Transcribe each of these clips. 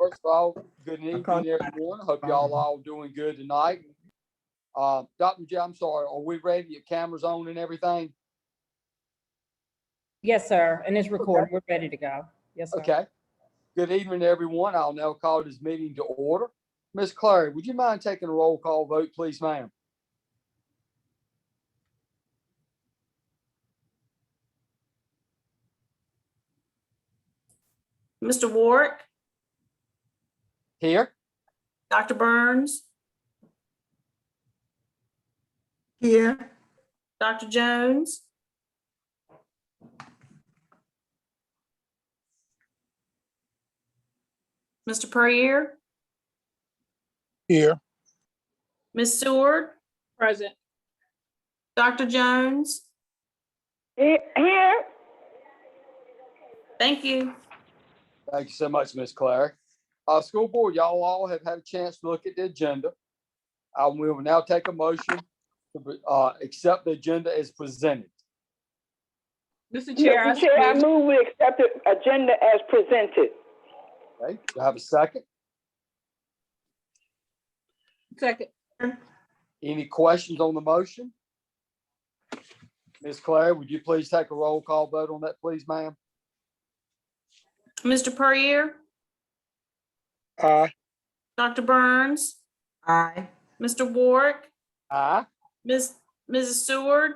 First of all, good evening, everyone. Hope y'all all doing good tonight. Dr. J, I'm sorry, are we ready? Your camera's on and everything? Yes, sir. And it's recorded. We're ready to go. Yes, sir. Okay. Good evening, everyone. I'll now call this meeting to order. Ms. Clary, would you mind taking a roll call vote, please, ma'am? Mr. Ward, Here. Dr. Burns, Here. Dr. Jones, Mr. Puryear, Here. Ms. Seward, Present. Dr. Jones. Here. Thank you. Thank you so much, Ms. Clary. School board, y'all all have had a chance to look at the agenda. We will now take a motion to accept the agenda as presented. Mr. Chair, Mr. Chair, I move we accept the agenda as presented. Okay, do I have a second? Second. Any questions on the motion? Ms. Clary, would you please take a roll call vote on that, please, ma'am? Mr. Puryear, Aye. Dr. Burns, Aye. Mr. Ward, Aye. Mrs. Seward,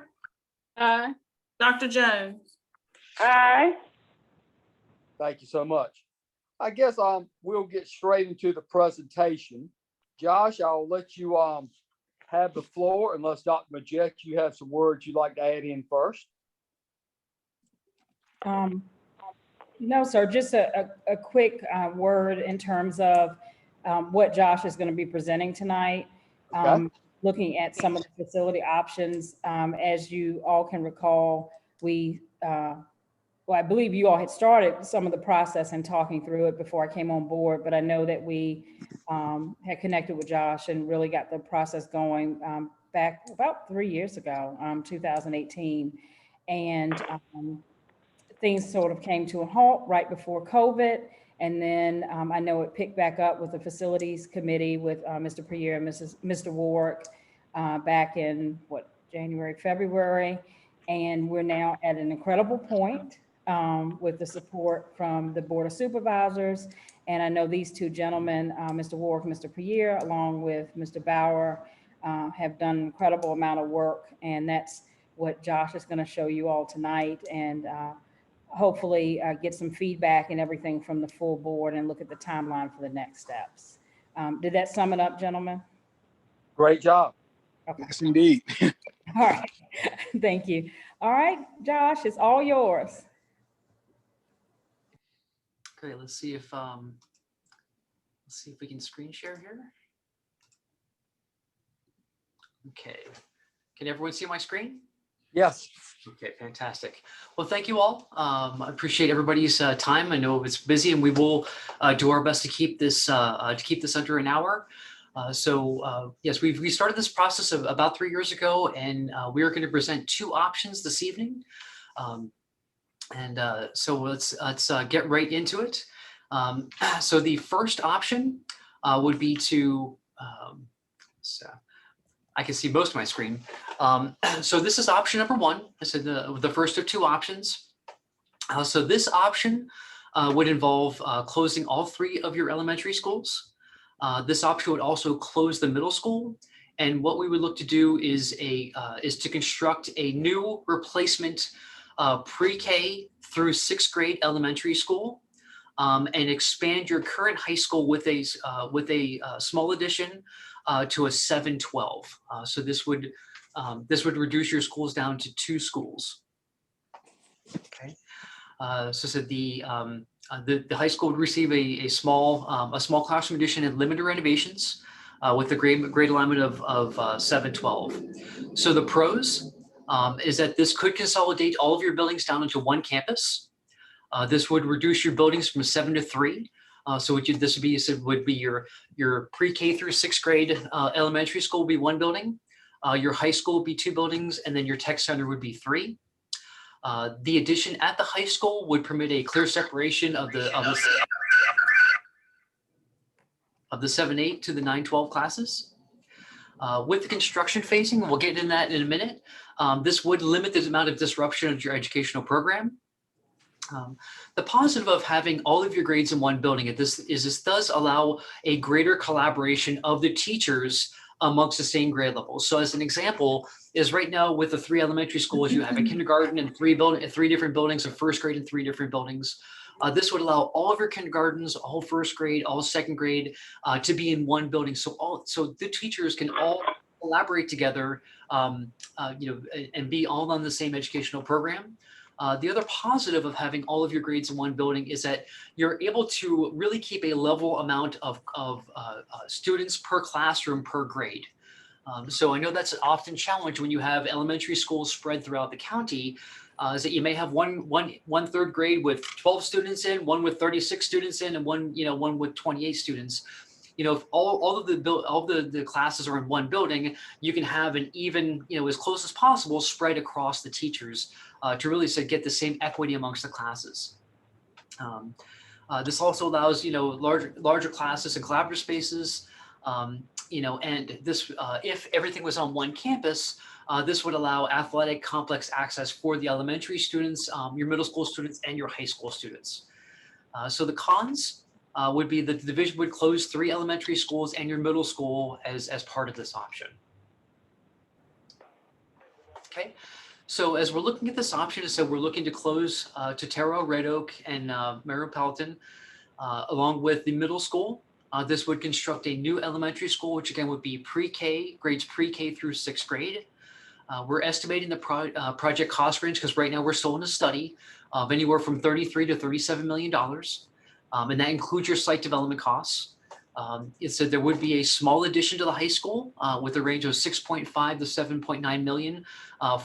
Aye. Dr. Jones. Aye. Thank you so much. I guess we'll get straight into the presentation. Josh, I'll let you have the floor unless Dr. Majek, you have some words you'd like to add in first. No, sir, just a quick word in terms of what Josh is going to be presenting tonight. Okay. Looking at some of the facility options. As you all can recall, I believe you all had started some of the process and talking through it before I came on board, but I know that we had connected with Josh and really got the process going back about 3 years ago, 2018. And things sort of came to a halt right before COVID. And then I know it picked back up with the facilities committee with Mr. Puryear and Mr. Warwick back in January, February. And we're now at an incredible point with the support from the Board of Supervisors. And I know these two gentlemen, Mr. Warwick, Mr. Puryear, along with Mr. Bauer, have done an incredible amount of work. And that's what Josh is going to show you all tonight. And hopefully get some feedback and everything from the full board and look at the timeline for the next steps. Did that sum it up, gentlemen? Great job. Okay. Yes, indeed. All right. Thank you. All right, Josh, it's all yours. Great. Let's see if we can screen share here. Okay. Can everyone see my screen? Yes. Okay, fantastic. Well, thank you all. I appreciate everybody's time. I know it's busy, and we will do our best to keep this under an hour. Yes, we started this process of about 3 years ago, and we are going to present two options this evening. So let's get right into it. So the first option would be to I can see most of my screen. So this is option number one. I said the first of two options. So this option would involve closing all three of your elementary schools. This option would also close the middle school. And what we would look to do is to construct a new replacement pre-K through sixth grade elementary school, and expand your current high school with a small addition to a 7-12. So this would reduce your schools down to 2 schools. Okay. So the high school would receive a small classroom addition and limited renovations with a grade alignment of 7-12. So the pros is that this could consolidate all of your buildings down into one campus. This would reduce your buildings from 7 to 3. So this would be your pre-K through sixth grade elementary school would be 1 building, your high school would be 2 buildings, and then your tech center would be 3. The addition at the high school would permit a clear separation of the of the 7-8 to the 9-12 classes. With the construction phasing, and we'll get into that in a minute, this would limit the amount of disruption of your educational program. The positive of having all of your grades in one building this does allow a greater collaboration of the teachers amongst the same grade level. So as an example, is right now with the 3 elementary schools, you have a kindergarten in 3 different buildings, a first grade in 3 different buildings. This would allow all of your kindergartens, all first grade, all second grade to be in one building. So the teachers can all collaborate together, and be all on the same educational program. The other positive of having all of your grades in one building is that you're able to really keep a level amount of students per classroom per grade. So I know that's an often challenge when you have elementary schools spread throughout the county, is that you may have one third grade with 12 students in, one with 36 students in, and one with 28 students. If all of the classes are in one building, you can have an even, as close as possible spread across the teachers to really get the same equity amongst the classes. This also allows, larger classes and collaborative spaces. And this, if everything was on one campus, this would allow athletic complex access for the elementary students, your middle school students, and your high school students. So the cons would be that the division would close 3 elementary schools and your middle school as part of this option. Okay, so as we're looking at this option, so we're looking to close Totero, Red Oak, and Merrill-Pelton, along with the middle school. This would construct a new elementary school, which again would be pre-K, grades pre-K through 6th grade. We're estimating the project cost range, because right now we're still in a study, of anywhere from $33 to $37 million. And that includes your site development costs. It said there would be a small addition to the high school with a range of 6.5 to 7.9 million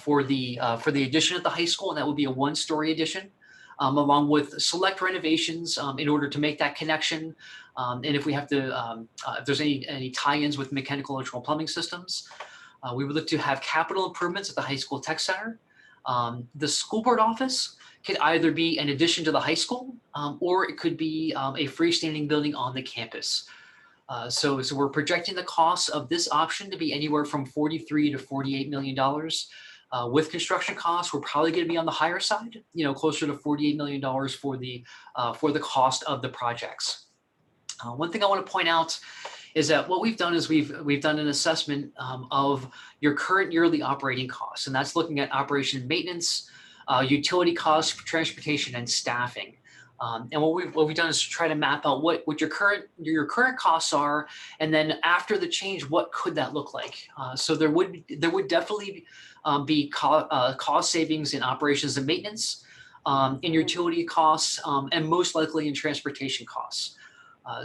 for the addition at the high school, and that would be a 1-story addition, along with select renovations in order to make that connection. And if we have to, if there's any tie-ins with mechanical, electrical, plumbing systems, we would look to have capital improvements at the high school tech center. The school board office could either be an addition to the high school, or it could be a freestanding building on the campus. So we're projecting the cost of this option to be anywhere from $43 to $48 million. With construction costs, we're probably going to be on the higher side, closer to $48 million for the cost of the projects. One thing I want to point out is that what we've done is we've done an assessment of your current yearly operating costs, and that's looking at operation and maintenance, utility costs, transportation, and staffing. And what we've done is try to map out what your current costs are, and then after the change, what could that look like? So there would definitely be cost savings in operations and maintenance, in utility costs, and most likely in transportation costs.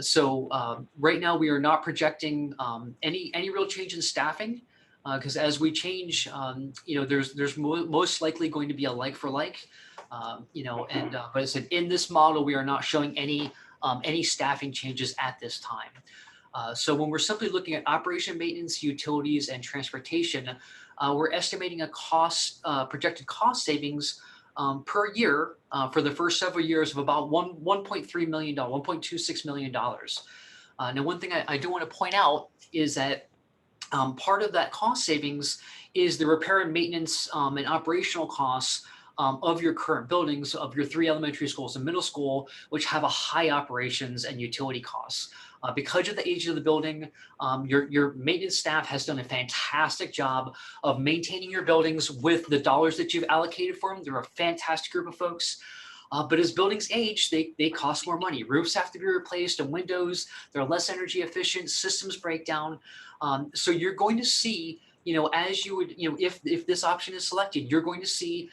So right now we are not projecting any real change in staffing, because as we change, there's most likely going to be a like for like. But I said in this model, we are not showing any staffing changes at this time. So when we're simply looking at operation, maintenance, utilities, and transportation, we're estimating a projected cost savings per year for the first several years of about $1.3 million, $1.26 million. Now, one thing I do want to point out is that part of that cost savings is the repair and maintenance and operational costs of your current buildings, of your 3 elementary schools and middle school, which have a high operations and utility costs. Because of the age of the building, your maintenance staff has done a fantastic job of maintaining your buildings with the dollars that you've allocated for them. They're a fantastic group of folks. But as buildings age, they cost more money. Roofs have to be replaced and windows, they're less energy efficient, systems break down. So you're going to see, as you would, if this option is selected, you're going to see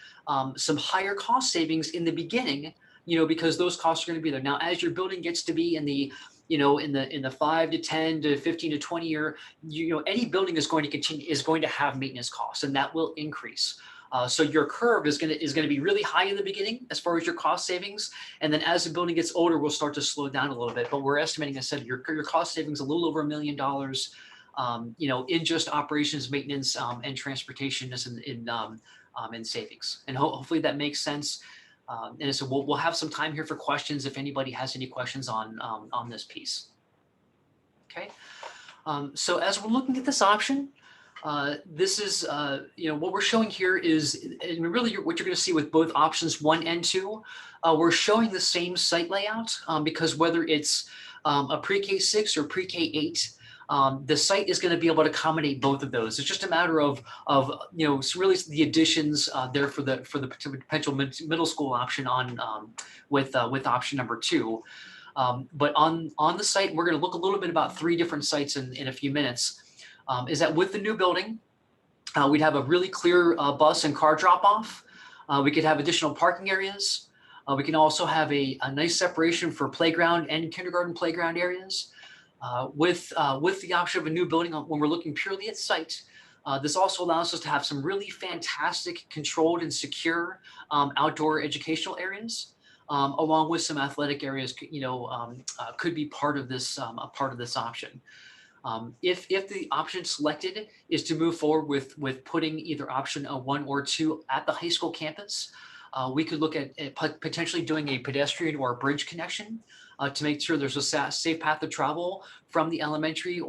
some higher cost savings in the beginning, because those costs are going to be there. Now, as your building gets to be in the in the 5 to 10 to 15 to 20 year, any building is going to have maintenance costs, and that will increase. So your curve is going to be really high in the beginning as far as your cost savings, and then as the building gets older, we'll start to slow down a little bit. But we're estimating, I said, your cost savings a little over $1 million, in just operations, maintenance, and transportation in savings. And hopefully that makes sense. And so we'll have some time here for questions if anybody has any questions on this piece. Okay. So as we're looking at this option, this is, what we're showing here is, and really what you're going to see with both options 1 and 2, we're showing the same site layout because whether it's a pre-K 6 or pre-K 8, the site is going to be able to accommodate both of those. It's just a matter of really the additions there for the potential middle school option on with option number 2. But on the site, we're going to look a little bit about 3 different sites in a few minutes. Is that with the new building, we'd have a really clear bus and car drop off. We could have additional parking areas. We can also have a nice separation for playground and kindergarten playground areas. With the option of a new building, when we're looking purely at site, this also allows us to have some really fantastic controlled and secure outdoor educational areas, along with some athletic areas, could be part of this option. If the option selected is to move forward with putting either option 1 or 2 at the high school campus, we could look at potentially doing a pedestrian or a bridge connection to make sure there's a safe path of travel from the elementary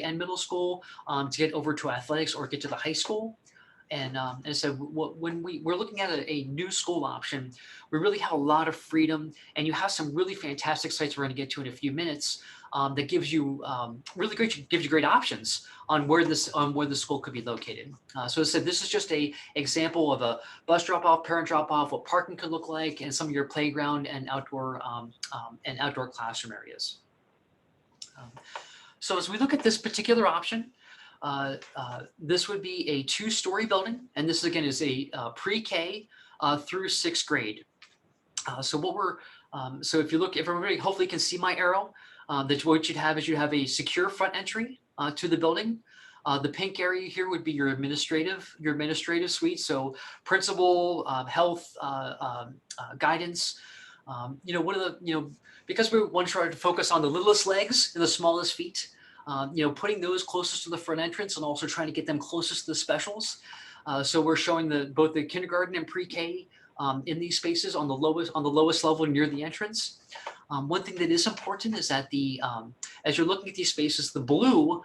and middle school to get over to athletics or get to the high school. And so when we're looking at a new school option, we really have a lot of freedom, and you have some really fantastic sites we're going to get to in a few minutes that gives you great options on where the school could be located. So as I said, this is just a example of a bus drop off, parent drop off, what parking could look like, and some of your playground and outdoor classroom areas. So as we look at this particular option, this would be a 2-story building, and this again is a pre-K through 6th grade. So if everybody hopefully can see my arrow, that what you'd have a secure front entry to the building. The pink area here would be your administrative suite. So principal, health, guidance. Because we want to try to focus on the littlest legs and the smallest feet. Putting those closest to the front entrance and also trying to get them closest to the specials. So we're showing both the kindergarten and pre-K in these spaces on the lowest level near the entrance. One thing that is important is that as you're looking at these spaces, the blue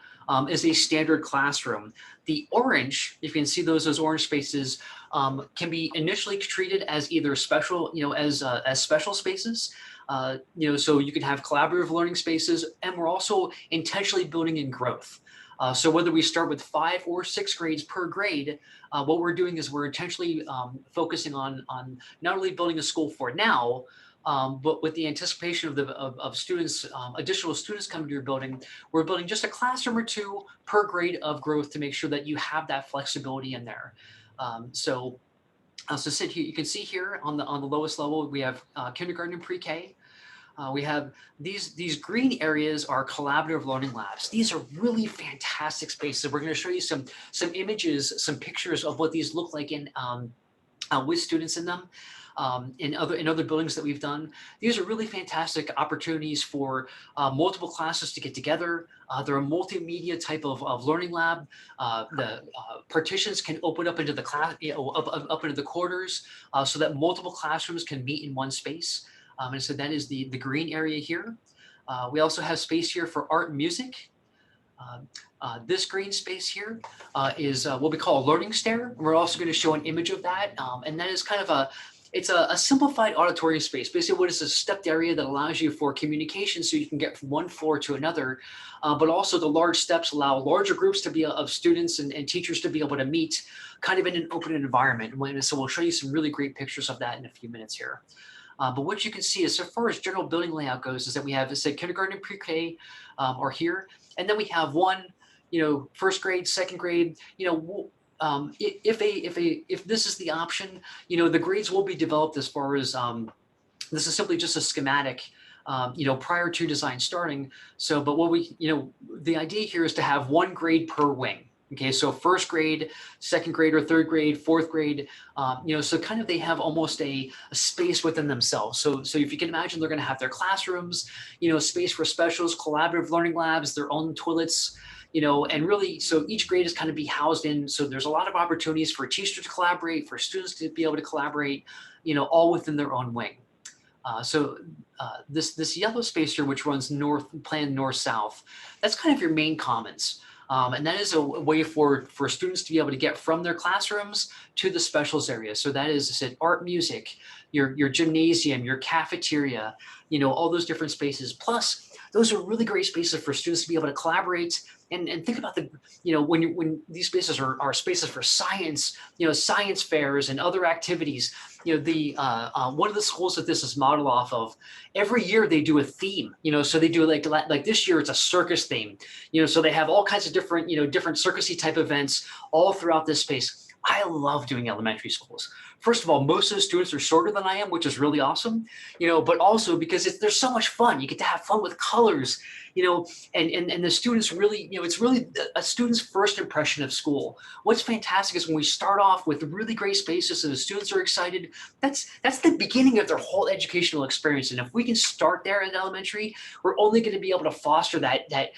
is a standard classroom. The orange, if you can see those orange spaces, can be initially treated as either special, as special spaces. So you can have collaborative learning spaces, and we're also intentionally building in growth. So whether we start with 5 or 6 grades per grade, what we're doing is we're intentionally focusing on not only building a school for now, but with the anticipation of students, additional students coming to your building, we're building just a classroom or 2 per grade of growth to make sure that you have that flexibility in there. So sit here, you can see here on the lowest level, we have kindergarten and pre-K. We have these green areas are collaborative learning labs. These are really fantastic spaces. We're going to show you some images, some pictures of what these look like with students in them. In other buildings that we've done. These are really fantastic opportunities for multiple classes to get together. They're a multimedia type of learning lab. The partitions can open up into the class, up into the quarters, so that multiple classrooms can meet in one space. And so that is the green area here. We also have space here for art and music. This green space here is what we call a learning stair. We're also going to show an image of that, and that is kind of it's a simplified auditorium space. Basically, what is a stepped area that allows you for communication so you can get from one floor to another, but also the large steps allow larger groups of students and teachers to be able to meet kind of in an open environment. And so we'll show you some really great pictures of that in a few minutes here. But what you can see is, so far as general building layout goes, is that we have, kindergarten and pre-K are here. And then we have 1, 1st grade, 2nd grade, if this is the option, the grades will be developed as far as this is simply just a schematic, prior to design starting. So, but what the idea here is to have 1 grade per wing. Okay, so 1st grade, 2nd grade, or 3rd grade, 4th grade, so kind of they have almost a space within themselves. So if you can imagine, they're going to have their classrooms, space for specials, collaborative learning labs, their own toilets, and really, so each grade is kind of be housed in. So there's a lot of opportunities for teachers to collaborate, for students to be able to collaborate, all within their own wing. So this yellow space here, which runs planned north-south, that's kind of your main commons. And that is a way for students to be able to get from their classrooms to the specials area. So that is, I said, art, music, your gymnasium, your cafeteria, all those different spaces. Plus, those are really great spaces for students to be able to collaborate and think about when these spaces are spaces for science, science fairs and other activities. One of the schools that this is modeled off of, every year they do a theme, so they do like this year it's a circus theme, so they have all kinds of different, different circusy type events all throughout this space. I love doing elementary schools. First of all, most of the students are shorter than I am, which is really awesome, but also because there's so much fun. You get to have fun with colors, and the students really, it's really a student's first impression of school. What's fantastic is when we start off with really great spaces and the students are excited, that's the beginning of their whole educational experience. And if we can start there in elementary, we're only going to be able to foster that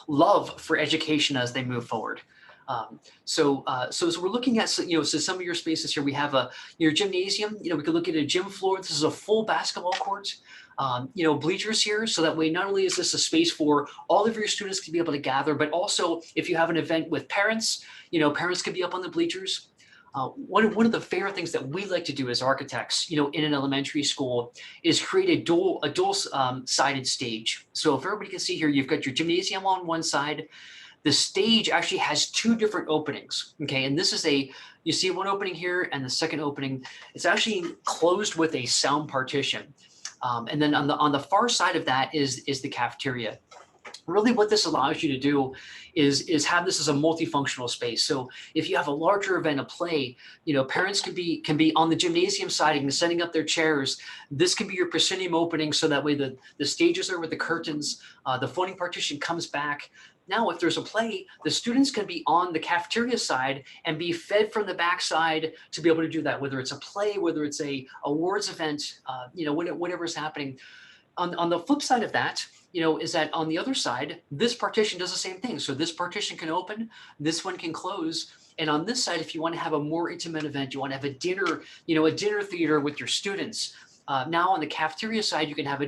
love for education as they move forward. So we're looking at, so some of your spaces here. We have your gymnasium. We could look at a gym floor. This is a full basketball court. Bleachers here, so that way not only is this a space for all of your students to be able to gather, but also if you have an event with parents, parents can be up on the bleachers. One of the favorite things that we like to do as architects, in an elementary school, is create a dual sided stage. So if everybody can see here, you've got your gymnasium on one side. The stage actually has two different openings, okay? And this is you see one opening here and the second opening, it's actually closed with a sound partition. And then on the far side of that is the cafeteria. Really what this allows you to do is have this as a multifunctional space. So if you have a larger event, a play, parents can be on the gymnasium siding, setting up their chairs. This can be your proscenium opening, so that way the stages are with the curtains, the folding partition comes back. Now, if there's a play, the students can be on the cafeteria side and be fed from the backside to be able to do that, whether it's a play, whether it's a awards event, whatever's happening. On the flip side of that, is that on the other side, this partition does the same thing. So this partition can open, this one can close. And on this side, if you want to have a more intimate event, you want to have a dinner, a dinner theater with your students. Now on the cafeteria side, you can have a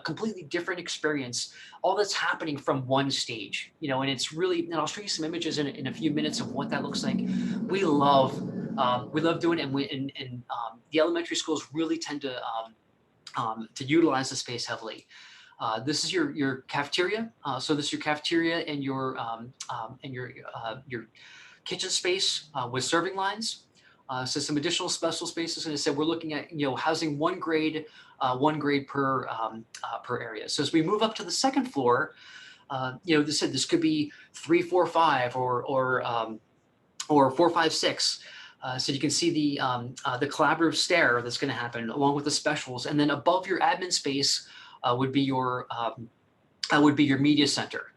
completely different experience. All that's happening from one stage, and it's really, and I'll show you some images in a few minutes of what that looks like. We love doing it, and the elementary schools really tend to utilize the space heavily. This is your cafeteria. So this is your cafeteria and your kitchen space with serving lines. So some additional special spaces, and I said we're looking at housing one grade per area. So as we move up to the second floor, this could be 3, 4, 5 or 4, 5, 6. So you can see the collaborative stair that's going to happen along with the specials, and then above your admin space would be your media center.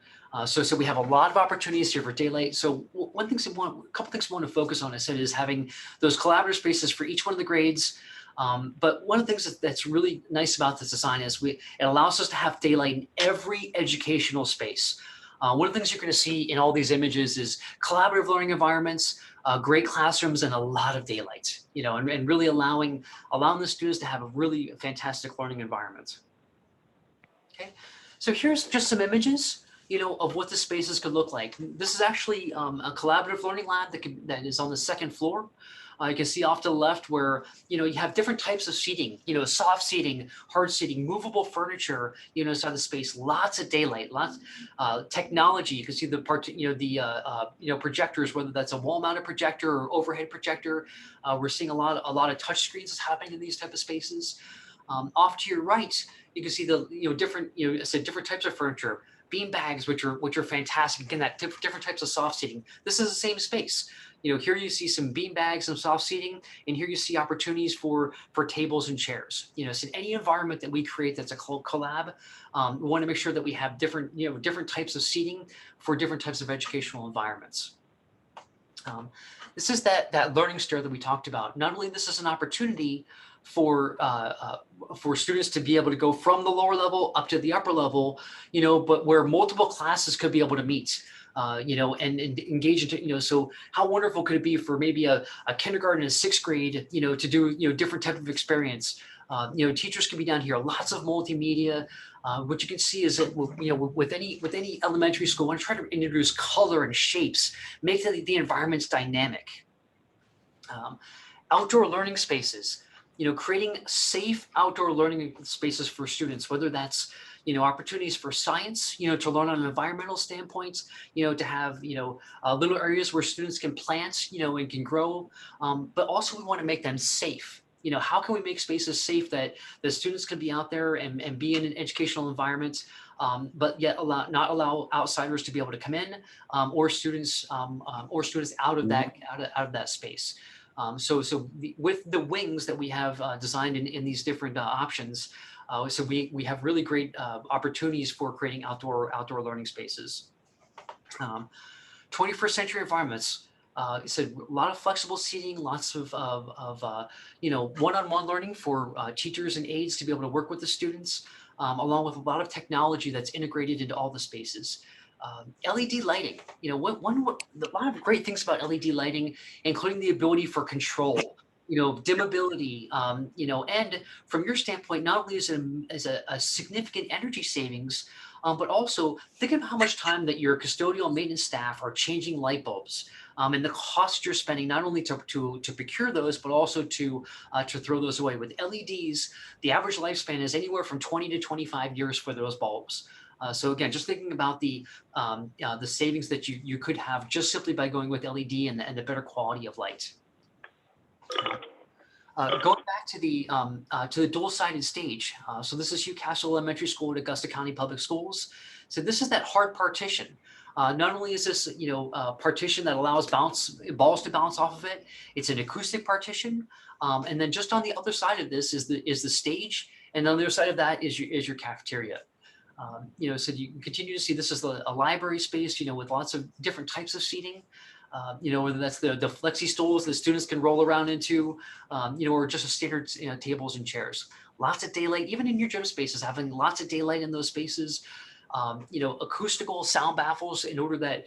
So we have a lot of opportunities here for daylight. So a couple things we want to focus on, I said, is having those collaborative spaces for each one of the grades. But one of the things that's really nice about this design is it allows us to have daylight in every educational space. One of the things you're going to see in all these images is collaborative learning environments, great classrooms, and a lot of daylight, and really allowing the students to have a really fantastic learning environment. Okay, so here's just some images, of what the spaces could look like. This is actually a collaborative learning lab that is on the second floor. You can see off to the left where, you have different types of seating, soft seating, hard seating, movable furniture, inside the space, lots of daylight, lots technology. You can see the projectors, whether that's a wall mounted projector or overhead projector. We're seeing a lot of touch screens is happening in these type of spaces. Off to your right, you can see the, different types of furniture, bean bags, which are fantastic. Again, that different types of soft seating. This is the same space. Here you see some bean bags, some soft seating, and here you see opportunities for tables and chairs. So in any environment that we create that's a collab, we want to make sure that we have different types of seating for different types of educational environments. This is that learning stair that we talked about. Not only this is an opportunity for students to be able to go from the lower level up to the upper level, but where multiple classes could be able to meet. And engage into, so how wonderful could it be for maybe a kindergarten and a 6th grade, to do, different type of experience, Teachers can be down here, lots of multimedia. What you can see is that, with any elementary school, I want to try to introduce color and shapes, make the environments dynamic. Outdoor learning spaces, creating safe outdoor learning spaces for students, whether that's, opportunities for science, to learn on an environmental standpoint, to have, little areas where students can plant, and can grow. But also we want to make them safe. How can we make spaces safe that the students can be out there and be in an educational environment, but yet not allow outsiders to be able to come in, or students out of that space. With the wings that we have designed in these different options, so we have really great opportunities for creating outdoor learning spaces. 21st century environments. So a lot of flexible seating, lots of one-on-one learning for teachers and aides to be able to work with the students, along with a lot of technology that's integrated into all the spaces. LED lighting, a lot of great things about LED lighting, including the ability for control, dimmability, and from your standpoint, not only is it a significant energy savings, but also think of how much time that your custodial maintenance staff are changing light bulbs, and the cost you're spending not only to procure those, but also to throw those away. With LEDs, the average lifespan is anywhere from 20 to 25 years for those bulbs. So again, just thinking about the savings that you could have just simply by going with LED and the better quality of light. Going back to the dual-sided stage. So this is Hugh Castle Elementary School at Augusta County Public Schools. So this is that hard partition. Not only is this a partition that allows balls to bounce off of it, it's an acoustic partition. And then just on the other side of this is the stage, and on the other side of that is your cafeteria. So you can continue to see this is a library space, with lots of different types of seating. Whether that's the flexi stools that students can roll around into, or just a standard tables and chairs. Lots of daylight, even in your gym spaces, having lots of daylight in those spaces. Acoustical sound baffles in order that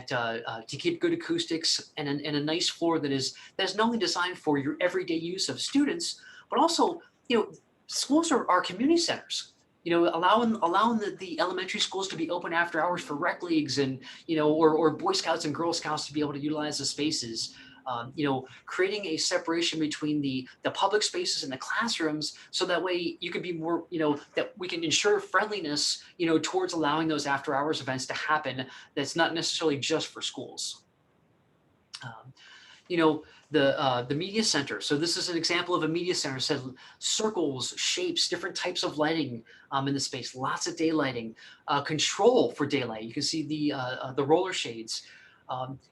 to keep good acoustics, and a nice floor that is not only designed for your everyday use of students, but also schools are community centers. Allowing the elementary schools to be open after hours for rec leagues and, or Boy Scouts and Girl Scouts to be able to utilize the spaces, creating a separation between the public spaces and the classrooms. So that way you can be more, that we can ensure friendliness, towards allowing those after hours events to happen. That's not necessarily just for schools. The media center. So this is an example of a media center. Said circles, shapes, different types of lighting in the space. Lots of daylighting, control for daylight. You can see the roller shades.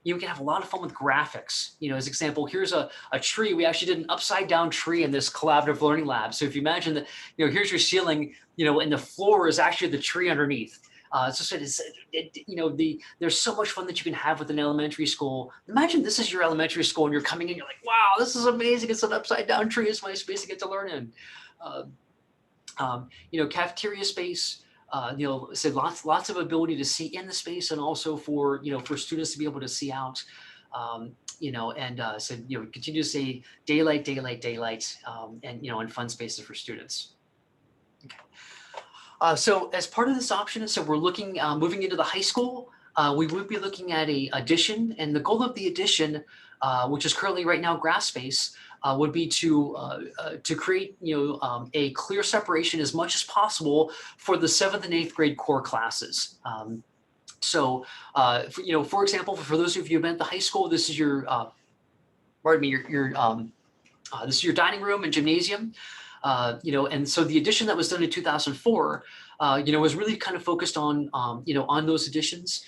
You can have a lot of fun with graphics. As example, here's a tree. We actually did an upside down tree in this collaborative learning lab. So if you imagine that, here's your ceiling, and the floor is actually the tree underneath. There's so much fun that you can have with an elementary school. Imagine this is your elementary school and you're coming in, you're like, wow, this is amazing. It's an upside down tree. It's my space to get to learn in. Cafeteria space, lots of ability to see in the space, and also for students to be able to see out, continue to say daylight, and fun spaces for students. Okay. So as part of this option, so we're looking, moving into the high school, we would be looking at a addition, and the goal of the addition, which is currently right now grass space, would be to create, a clear separation as much as possible for the 7th and 8th grade core classes. For example, for those of you who've been at the high school, this is your, this is your dining room and gymnasium. And so the addition that was done in 2004, was really kind of focused on those additions.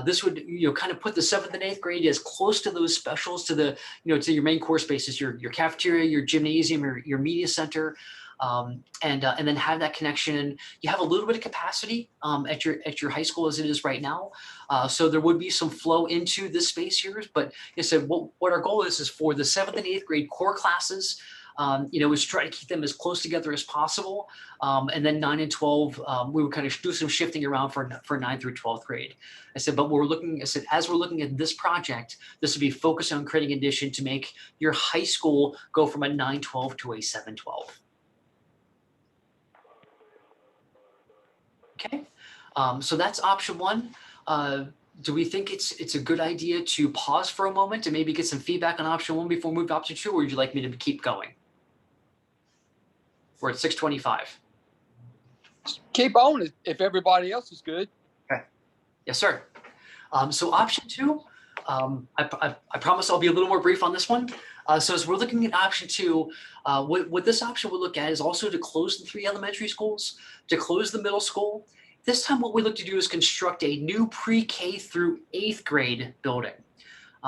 This would, kind of put the 7th and 8th grade as close to those specials to the, to your main core spaces, your cafeteria, your gymnasium, your media center, and then have that connection. You have a little bit of capacity at your high school as it is right now. So there would be some flow into this space here, but like I said, what our goal is for the 7th and 8th grade core classes, is try to keep them as close together as possible. And then 9 and 12, we would kind of do some shifting around for 9 through 12th grade. As we're looking at this project, this would be focused on creating addition to make your high school go from a 9-12 to a 7-12. Okay, so that's option one. Do we think it's a good idea to pause for a moment and maybe get some feedback on option one before we move to option two, or would you like me to keep going? We're at 6:25. Keep on if everybody else is good. Yes, sir. So option two, I promise I'll be a little more brief on this one. So as we're looking at option two, what this option would look at is also to close the 3 elementary schools, to close the middle school. This time what we look to do is construct a new pre-K through 8th grade building.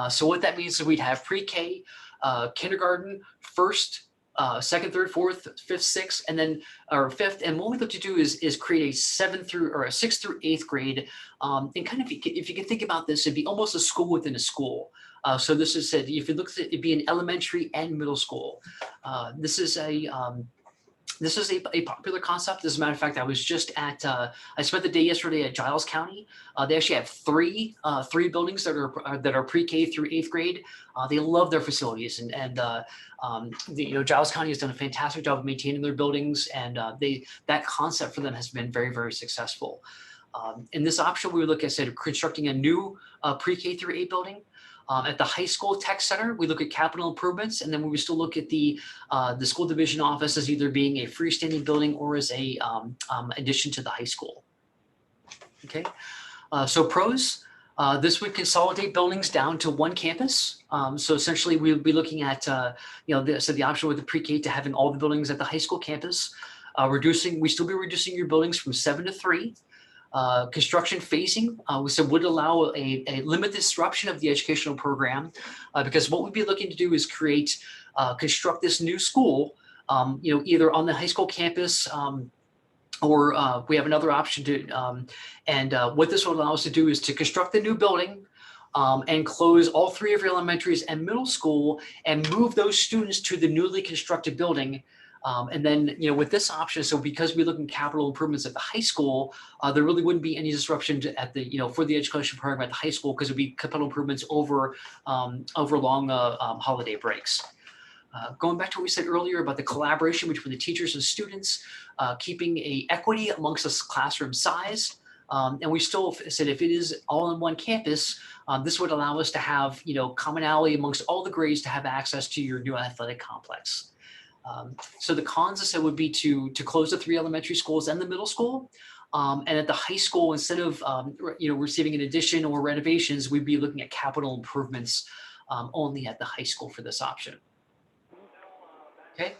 So what that means is we'd have pre-K, kindergarten, first, second, third, fourth, fifth, sixth, and then or fifth. And what we look to do is create a 6th through 8th grade. And kind of if you can think about this, it'd be almost a school within a school. So this is said if you look at it, it'd be an elementary and middle school. This is a popular concept. As a matter of fact, I was just at I spent the day yesterday at Giles County. They actually have three buildings that are pre-K through 8th grade. They love their facilities, and Giles County has done a fantastic job of maintaining their buildings, and that concept for them has been very, very successful. In this option, we would look at constructing a new pre-K through 8 building. At the high school tech center, we look at capital improvements, and then we still look at the school division office as either being a freestanding building or as a addition to the high school. Okay, so pros. This would consolidate buildings down to one campus. So essentially, we would be looking at the option with the pre-K to having all the buildings at the high school campus. We still be reducing your buildings from 7 to 3. Construction phasing, we said would allow a limited disruption of the educational program, because what we'd be looking to do is construct this new school, either on the high school campus, or we have another option to, what this would allow us to do is to construct the new building, and close all 3 of your elementaries and middle school and move those students to the newly constructed building. And then, with this option, so because we look at capital improvements at the high school, there really wouldn't be any disruption at the, for the education program at the high school, because it'd be capital improvements over long holiday breaks. Going back to what we said earlier about the collaboration between the teachers and students, keeping a equity amongst the classroom size. And we still said if it is all in one campus, this would allow us to have, commonality amongst all the grades to have access to your new athletic complex. So the cons, I said, would be to close the 3 elementary schools and the middle school. And at the high school, instead of receiving an addition or renovations, we'd be looking at capital improvements only at the high school for this option. Okay.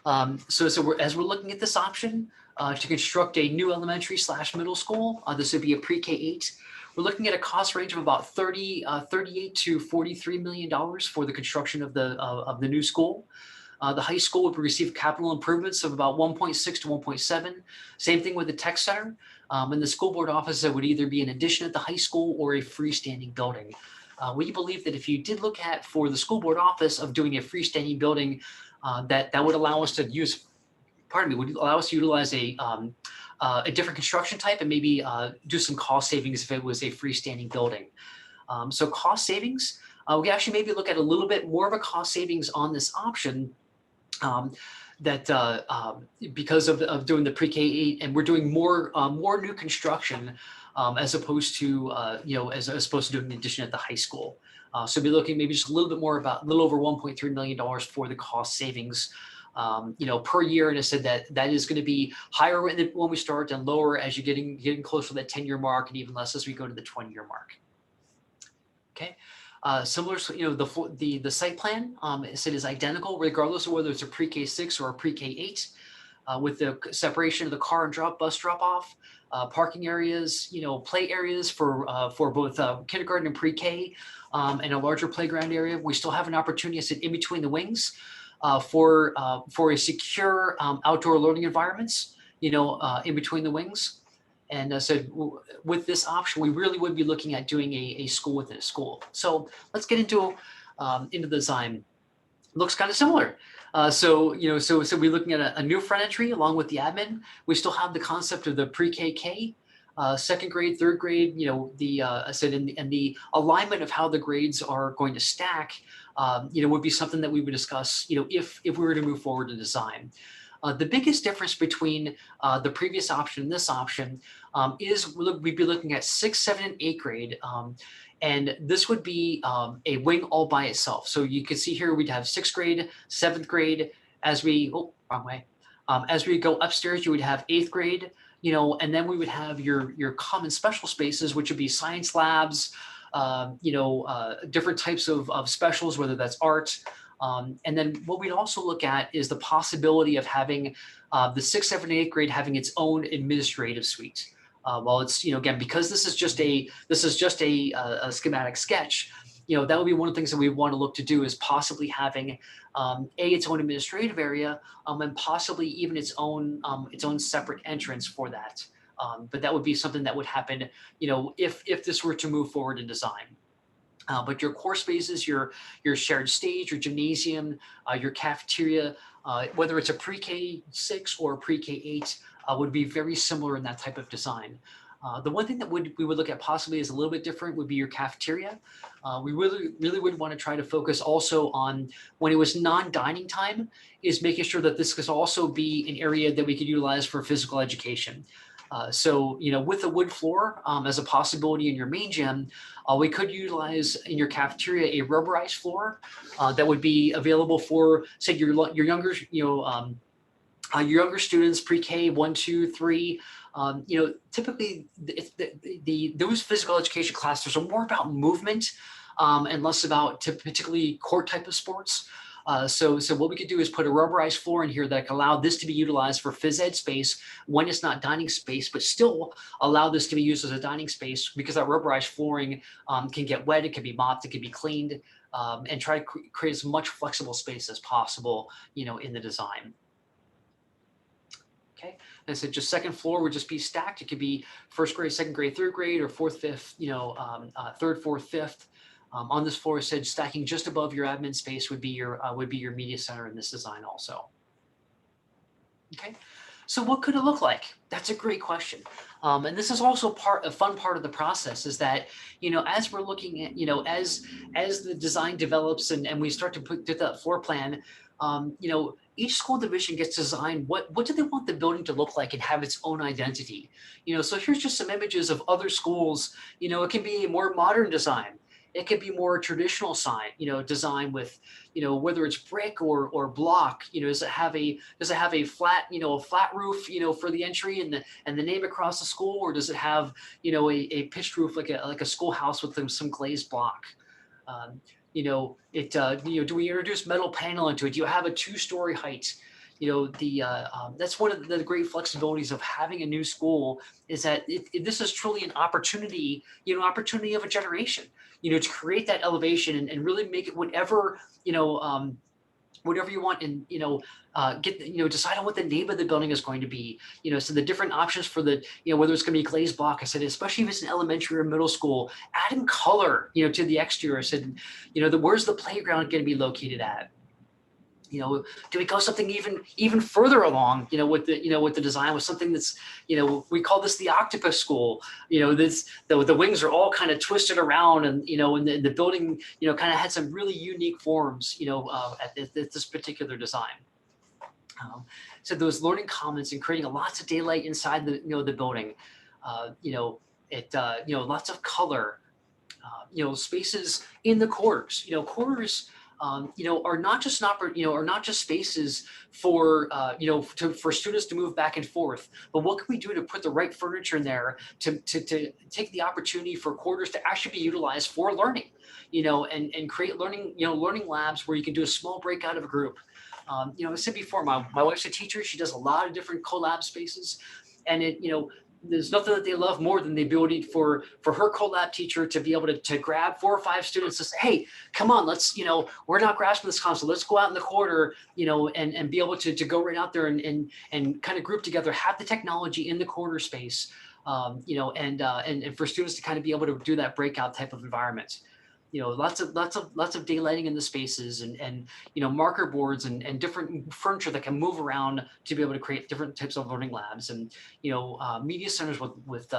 As we're looking at this option to construct a new elementary / middle school, this would be a pre-K 8. We're looking at a cost range of about $38 to $43 million for the construction of the new school. The high school would receive capital improvements of about 1.6 to 1.7. Same thing with the tech center. And the school board office that would either be an addition at the high school or a freestanding building. We believe that if you did look at for the school board office of doing a freestanding building, that would allow us to utilize a different construction type and maybe do some cost savings if it was a freestanding building. So cost savings, we actually maybe look at a little bit more of a cost savings on this option. Because of doing the pre-K 8, and we're doing more new construction as opposed to as opposed to doing an addition at the high school. So be looking maybe just a little bit more about a little over $1.3 million for the cost savings per year. And I said that is going to be higher when we start and lower as you're getting closer to that 10-year mark, and even less as we go to the 20-year mark. Okay. Similar, the site plan it is identical regardless of whether it's a pre-K 6 or a pre-K 8, with the separation of the car and bus drop off, parking areas, play areas for both kindergarten and pre-K, and a larger playground area. We still have an opportunity to sit in between the wings for a secure outdoor learning environments, in between the wings. And so with this option, we really would be looking at doing a school within a school. So let's get into the design. Looks kind of similar. So we're looking at a new front entry along with the admin. We still have the concept of the pre-KK, second grade, third grade. And the alignment of how the grades are going to stack, would be something that we would discuss, if we were to move forward in design. The biggest difference between the previous option and this option is we'd be looking at 6th, 7th, and 8th grade. And this would be a wing all by itself. So you can see here we'd have 6th grade, 7th grade. As we, oh, wrong way. As we go upstairs, you would have 8th grade, and then we would have your common special spaces, which would be science labs, different types of specials, whether that's art. And then what we'd also look at is the possibility of having the 6th, 7th, and 8th grade having its own administrative suite. Well, it's, again, because this is just a schematic sketch, that would be one of the things that we want to look to do is possibly having its own administrative area, and possibly even its own separate entrance for that. But that would be something that would happen, if this were to move forward in design. But your core spaces, your shared stage, your gymnasium, your cafeteria, whether it's a pre-K 6 or pre-K 8, would be very similar in that type of design. The one thing that we would look at possibly is a little bit different would be your cafeteria. We really would want to try to focus also on when it was non-dining time, is making sure that this could also be an area that we could utilize for physical education. So, with a wood floor as a possibility in your main gym, we could utilize in your cafeteria a rubberized floor that would be available for, say, your younger, your younger students, pre-K 1, 2, 3. Typically those physical education classes are more about movement and less about particularly court type of sports. So what we could do is put a rubberized floor in here that can allow this to be utilized for phys ed space when it's not dining space, but still allow this to be used as a dining space, because that rubberized flooring can get wet, it can be mopped, it can be cleaned, and try to create as much flexible space as possible, in the design. Okay, and so just second floor would just be stacked. It could be 1st grade, 2nd grade, 3rd grade, or 4th, 5th, 3rd, 4th, 5th. On this floor, it said stacking just above your admin space would be your media center in this design also. Okay, so what could it look like? That's a great question. And this is also a fun part of the process, is that, as we're looking at, as the design develops and we start to put that floor plan, each school division gets designed what do they want the building to look like and have its own identity. So here's just some images of other schools. It can be a more modern design. It could be more traditional design with, whether it's brick or block. Does it have a flat, a flat roof, for the entry and the name across the school, or does it have, a pitched roof like a schoolhouse with some glazed block? Do we introduce metal panel into it? Do you have a 2-story height? That's one of the great flexibilities of having a new school, is that this is truly an opportunity, opportunity of a generation, to create that elevation and really make it whatever you want, and decide on what the name of the building is going to be. So the different options for the whether it's going to be glazed block. I said, especially if it's an elementary or middle school, add in color to the exterior. I said, where's the playground going to be located at? Do we go something even further along, with the design, with something that's, we call this the octopus school. The wings are all kind of twisted around, and and the building kind of had some really unique forms at this particular design. So those learning commons and creating lots of daylight inside the the building, lots of color, spaces in the quarters. Quarters are not just spaces for for students to move back and forth, but what can we do to put the right furniture in there to take the opportunity for quarters to actually be utilized for learning, and create learning labs where you can do a small breakout of a group. I said before, my wife's a teacher. She does a lot of different collab spaces, and there's nothing that they love more than the ability for her collab teacher to be able to grab 4 or 5 students to say, hey, come on, let's, we're not grasping this concept. Let's go out in the quarter, and be able to go right out there and kind of group together, have the technology in the quarter space, and for students to kind of be able to do that breakout type of environment. Lots of daylighting in the spaces, and marker boards and different furniture that can move around to be able to create different types of learning labs, and media centers with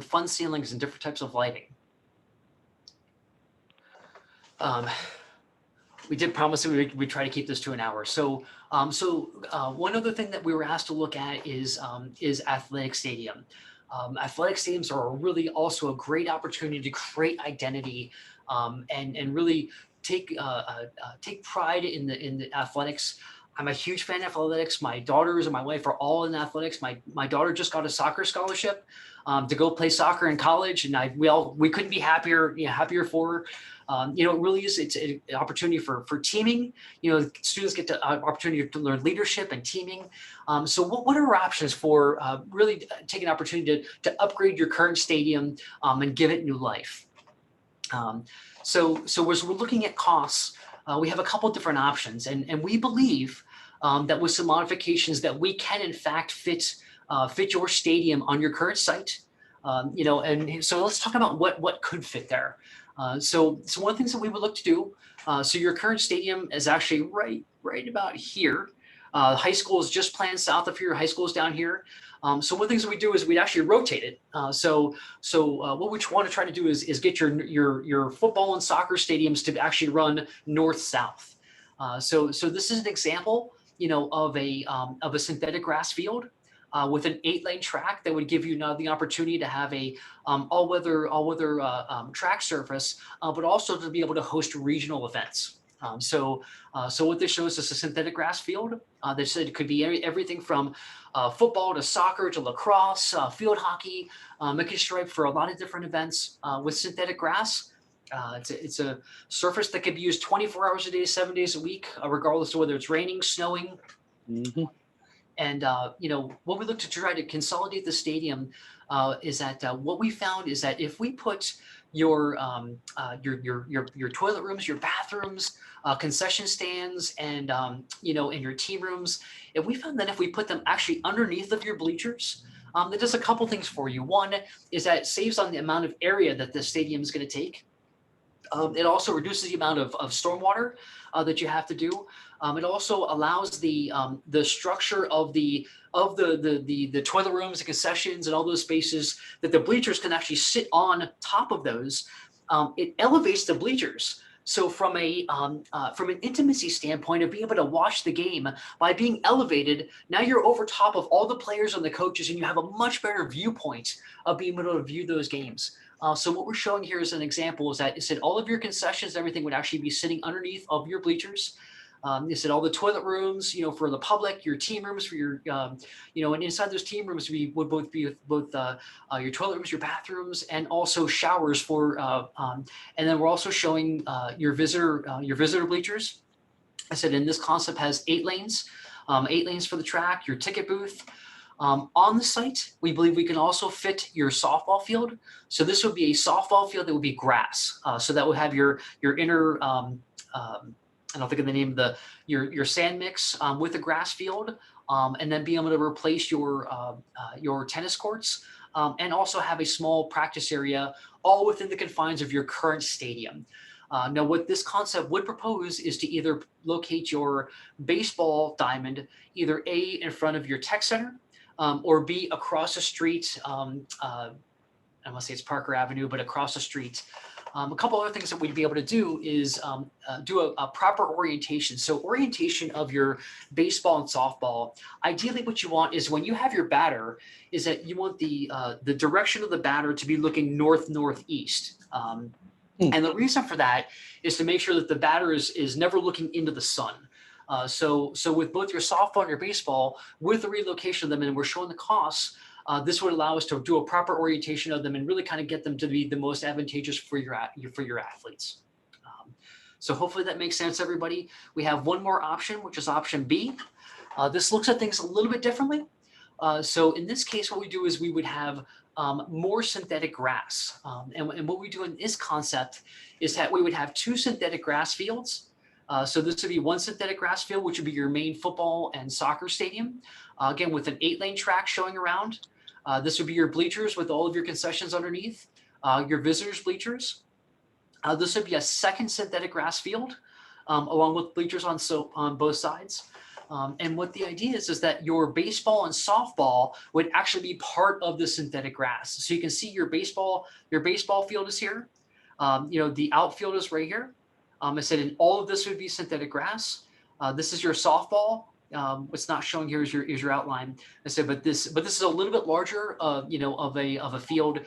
fun ceilings and different types of lighting. We did promise that we'd try to keep this to an hour. So, one other thing that we were asked to look at is athletic stadium. Athletic stadiums are really also a great opportunity to create identity, and really take pride in the athletics. I'm a huge fan of athletics. My daughters and my wife are all in athletics. My daughter just got a soccer scholarship to go play soccer in college, and we couldn't be happier for her. It really is. It's an opportunity for teaming. Students get the opportunity to learn leadership and teaming. So what are our options for really taking an opportunity to upgrade your current stadium and give it new life? So as we're looking at costs, we have a couple different options, and we believe that with some modifications that we can in fact fit your stadium on your current site. And so let's talk about what could fit there. So one of the things that we would look to do, so your current stadium is actually right about here. High school is just planned south of here. High school is down here. So one of the things that we do is we'd actually rotate it. So what we want to try to do is get your football and soccer stadiums to actually run north-south. So this is an example, of a synthetic grass field with an 8-lane track that would give you now the opportunity to have a all-weather track surface, but also to be able to host regional events. So what this shows is a synthetic grass field. They said it could be everything from football to soccer to lacrosse, field hockey. It can stripe for a lot of different events with synthetic grass. It's a surface that can be used 24 hours a day, 7 days a week, regardless of whether it's raining, snowing. Mm-hmm. And what we look to try to consolidate the stadium is that what we found is that if we put your toilet rooms, your bathrooms, concession stands, and and your team rooms, if we put them actually underneath of your bleachers, that does a couple things for you. One is that it saves on the amount of area that the stadium is going to take. It also reduces the amount of stormwater that you have to do. It also allows the structure of the toilet rooms, the concessions, and all those spaces that the bleachers can actually sit on top of those. It elevates the bleachers. So from an intimacy standpoint of being able to watch the game by being elevated, now you're over top of all the players and the coaches, and you have a much better viewpoint of being able to view those games. So what we're showing here as an example is that it said all of your concessions, everything would actually be sitting underneath of your bleachers. It said all the toilet rooms, for the public, your team rooms for your, and inside those team rooms would both be your toilet rooms, your bathrooms, and also showers for. And then we're also showing your visitor bleachers. I said, and this concept has 8 lanes, 8 lanes for the track, your ticket booth. On the site, we believe we can also fit your softball field. So this would be a softball field that would be grass. So that would have your inner, I don't think of the name of your sand mix with a grass field, and then be able to replace your tennis courts, and also have a small practice area all within the confines of your current stadium. Now, what this concept would propose is to either locate your baseball diamond either A, in front of your tech center, or B, across the street. I don't want to say it's Parker Avenue, but across the street. A couple other things that we'd be able to do is do a proper orientation. So orientation of your baseball and softball. Ideally, what you want is when you have your batter, is that you want the direction of the batter to be looking northeast. And the reason for that is to make sure that the batter is never looking into the sun. So with both your softball and your baseball, with the relocation of them, and we're showing the costs, this would allow us to do a proper orientation of them and really kind of get them to be the most advantageous for your athletes. So hopefully that makes sense, everybody. We have one more option, which is option B. This looks at things a little bit differently. So in this case, what we do is we would have more synthetic grass. And what we do in this concept is that we would have 2 synthetic grass fields. So this would be 1 synthetic grass field, which would be your main football and soccer stadium. Again, with an 8-lane track showing around. This would be your bleachers with all of your concessions underneath, your visitors bleachers. This would be a 2nd synthetic grass field, along with bleachers on both sides. And what the idea is that your baseball and softball would actually be part of the synthetic grass. So you can see your baseball field is here. The outfield is right here. I said, and all of this would be synthetic grass. This is your softball. What's not showing here is your outline. I said, but this is a little bit larger, of a field.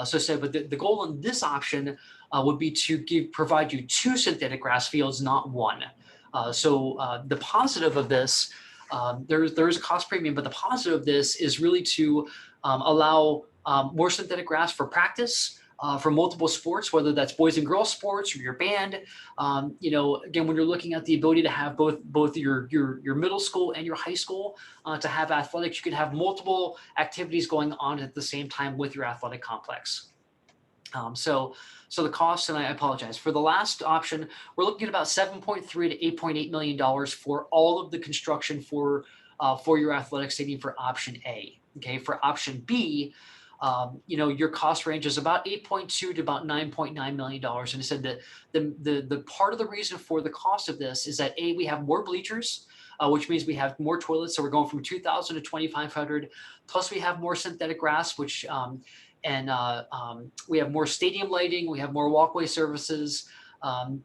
So I said, but the goal in this option would be to provide you 2 synthetic grass fields, not 1. So the positive of this, there's a cost premium, but the positive of this is really to allow more synthetic grass for practice. For multiple sports, whether that's boys and girls sports or your band. Again, when you're looking at the ability to have both your middle school and your high school to have athletics, you can have multiple activities going on at the same time with your athletic complex. So the cost, and I apologize for the last option, we're looking at about $7.3 to $8.8 million for all of the construction for your athletic stadium for option A. Okay, for option B, your cost range is about 8.2 to about $9.9 million. And I said that the part of the reason for the cost of this is that we have more bleachers, which means we have more toilets. So we're going from 2,000 to 2,500. Plus we have more synthetic grass, which we have more stadium lighting. We have more walkway services,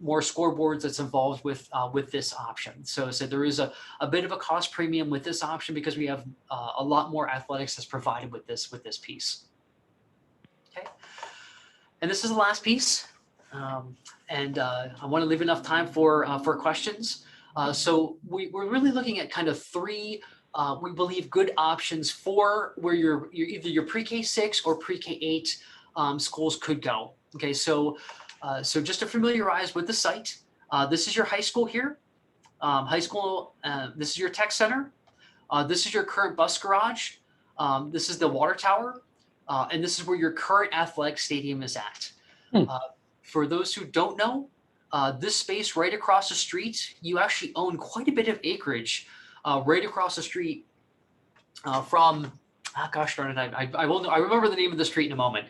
more scoreboards that's involved with this option. So there is a bit of a cost premium with this option because we have a lot more athletics that's provided with this piece. Okay, and this is the last piece, and I want to leave enough time for questions. So we're really looking at kind of 3. We believe good options for where either your pre-K 6 or pre-K 8 schools could go. Okay, so just to familiarize with the site, this is your high school here. This is your tech center. This is your current bus garage. This is the water tower. And this is where your current athletic stadium is at. For those who don't know, this space right across the street, you actually own quite a bit of acreage right across the street from, gosh darn it, I will know, I remember the name of the street in a moment.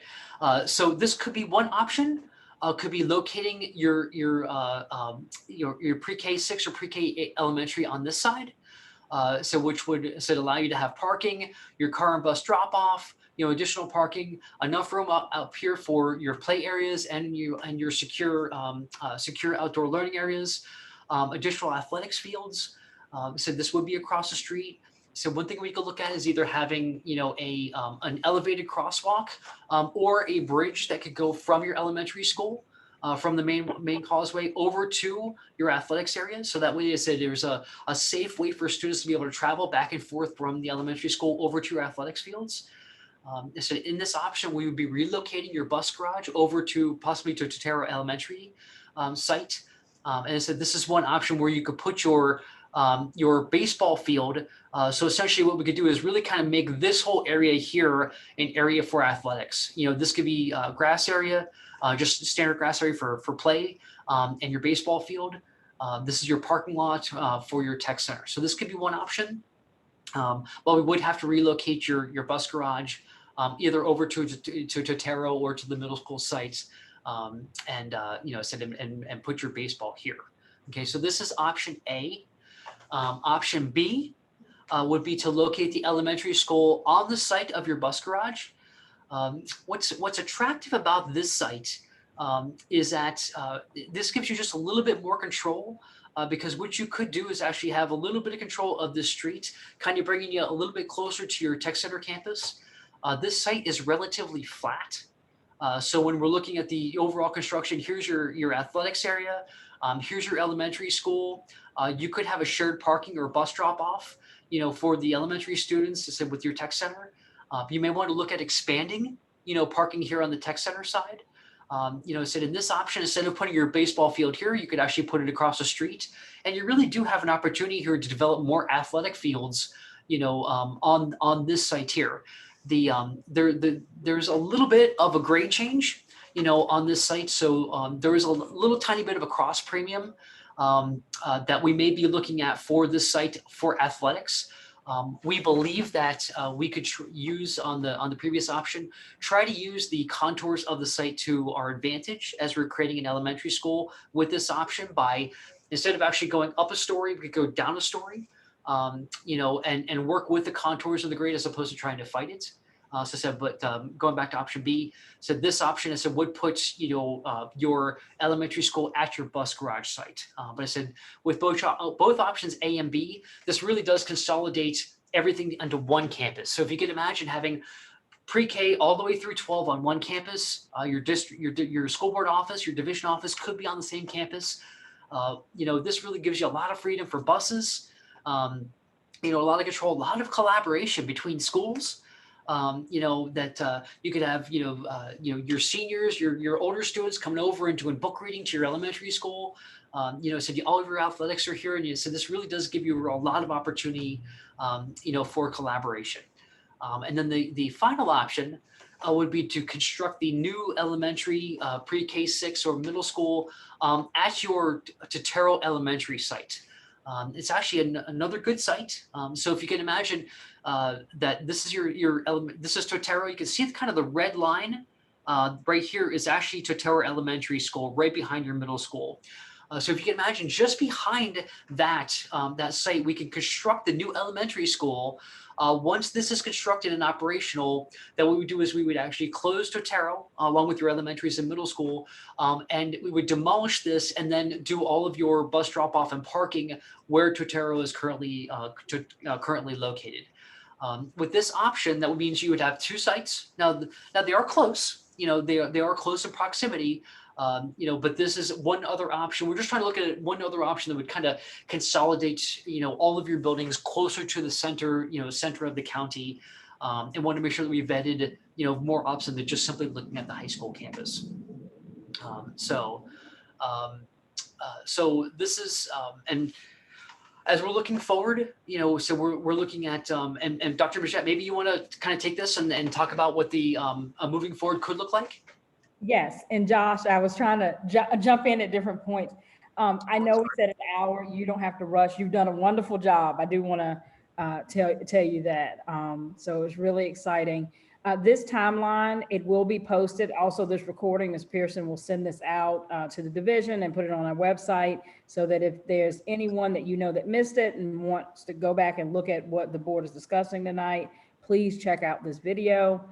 So this could be one option. Could be locating your pre-K 6 or pre-K 8 elementary on this side. Which would allow you to have parking, your car and bus drop off, additional parking, enough room up here for your play areas and your secure outdoor learning areas, additional athletics fields. So this would be across the street. So one thing we could look at is either having, an elevated crosswalk or a bridge that could go from your elementary school, from the main causeway over to your athletics area. So that way, I said there's a safe way for students to be able to travel back and forth from the elementary school over to your athletics fields. So in this option, we would be relocating your bus garage over to possibly to Totero Elementary site. And I said this is one option where you could put your baseball field. So essentially what we could do is really kind of make this whole area here an area for athletics. This could be a grass area, just standard grass area for play, and your baseball field. This is your parking lot for your tech center. So this could be one option. But we would have to relocate your bus garage either over to Totero or to the middle school sites, and put your baseball here. Okay, so this is option A. Option B would be to locate the elementary school on the site of your bus garage. What's attractive about this site is that this gives you just a little bit more control, because what you could do is actually have a little bit of control of this street, kind of bringing you a little bit closer to your tech center campus. This site is relatively flat. So when we're looking at the overall construction, here's your athletics area. Here's your elementary school. You could have a shared parking or bus drop off, for the elementary students to sit with your tech center. You may want to look at expanding, parking here on the tech center side. So in this option, instead of putting your baseball field here, you could actually put it across the street. And you really do have an opportunity here to develop more athletic fields, on this site here. There's a little bit of a grade change, on this site. So there is a little tiny bit of a cross premium that we may be looking at for this site for athletics. We believe that we could use on the previous option, try to use the contours of the site to our advantage as we're creating an elementary school with this option by, instead of actually going up a story, we could go down a story, and work with the contours of the grade as opposed to trying to fight it. So I said, but going back to option B, so this option I said would put your elementary school at your bus garage site. But I said with both options A and B, this really does consolidate everything onto one campus. So if you can imagine having pre-K all the way through 12 on one campus, your school board office, your division office could be on the same campus. This really gives you a lot of freedom for buses. A lot of control, a lot of collaboration between schools. That you could have, your seniors, your older students coming over and doing book reading to your elementary school. So all of your athletics are here, and so this really does give you a lot of opportunity, for collaboration. And then the final option would be to construct the new elementary pre-K 6 or middle school at your Totero Elementary site. It's actually another good site. So if you can imagine that this is your element, this is Totero. You can see kind of the red line right here is actually Totero Elementary School, right behind your middle school. So if you can imagine, just behind that site, we can construct the new elementary school. Once this is constructed and operational, then what we would do is we would actually close Totero along with your elementaries and middle school, and we would demolish this and then do all of your bus drop-off and parking where Totero is currently located. With this option, that means you would have two sites. Now they are close. They are close in proximity. But this is one other option. We're just trying to look at one other option that would kind of consolidate, all of your buildings closer to the center of the county, and want to make sure that we vetted, more options than just simply looking at the high school campus. So this is, and as we're looking forward, so we're looking at, and Dr. Bichette, maybe you want to kind of take this and talk about what the moving forward could look like. Yes, and Josh, I was trying to jump in at different points. I know we said an hour. You don't have to rush. You've done a wonderful job. I do want to tell you that. So it's really exciting. This timeline, it will be posted. Also, this recording, Ms. Pearson will send this out to the division and put it on our website so that if there's anyone that that missed it and wants to go back and look at what the board is discussing tonight, please check out this video.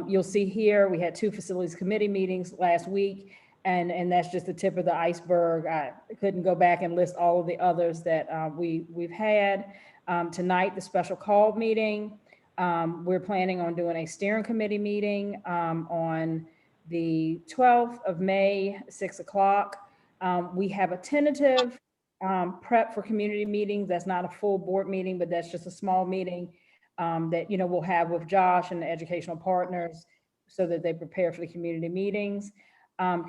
You'll see here, we had 2 facilities committee meetings last week, and that's just the tip of the iceberg. I couldn't go back and list all of the others that we've had. Tonight, the special call meeting. We're planning on doing a steering committee meeting on the 12th of May, 6 o'clock. We have a tentative prep for community meetings. That's not a full board meeting, but that's just a small meeting that we'll have with Josh and the educational partners so that they prepare for the community meetings.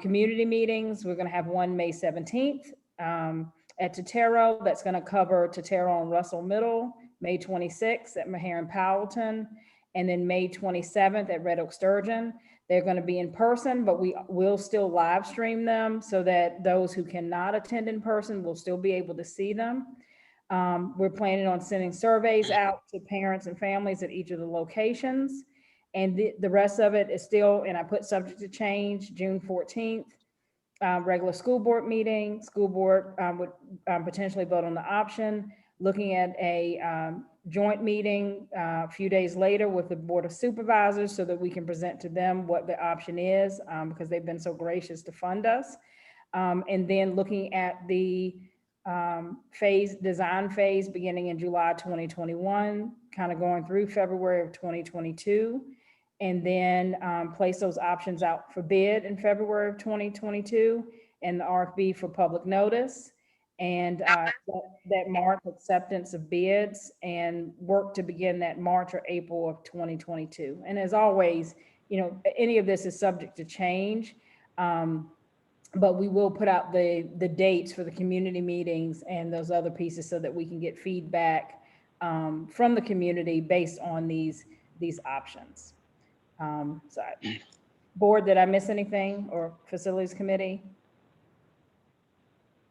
Community meetings, we're going to have one May 17th at Totero. That's going to cover Totero and Russell Middle. May 26th at Maher and Powelton, and then May 27th at Red Oak Sturgeon. They're going to be in person, but we will still live stream them so that those who cannot attend in person will still be able to see them. We're planning on sending surveys out to parents and families at each of the locations. And the rest of it is still, and I put subject to change, June 14th, regular school board meeting. School board would potentially vote on the option, looking at a joint meeting a few days later with the Board of Supervisors so that we can present to them what the option is because they've been so gracious to fund us. And then looking at the design phase beginning in July 2021, kind of going through February of 2022, and then place those options out for bid in February of 2022 and the RFB for public notice, and that March acceptance of bids and work to begin that March or April of 2022. And as always, any of this is subject to change. But we will put out the dates for the community meetings and those other pieces so that we can get feedback from the community based on these options. Board, did I miss anything, or facilities committee?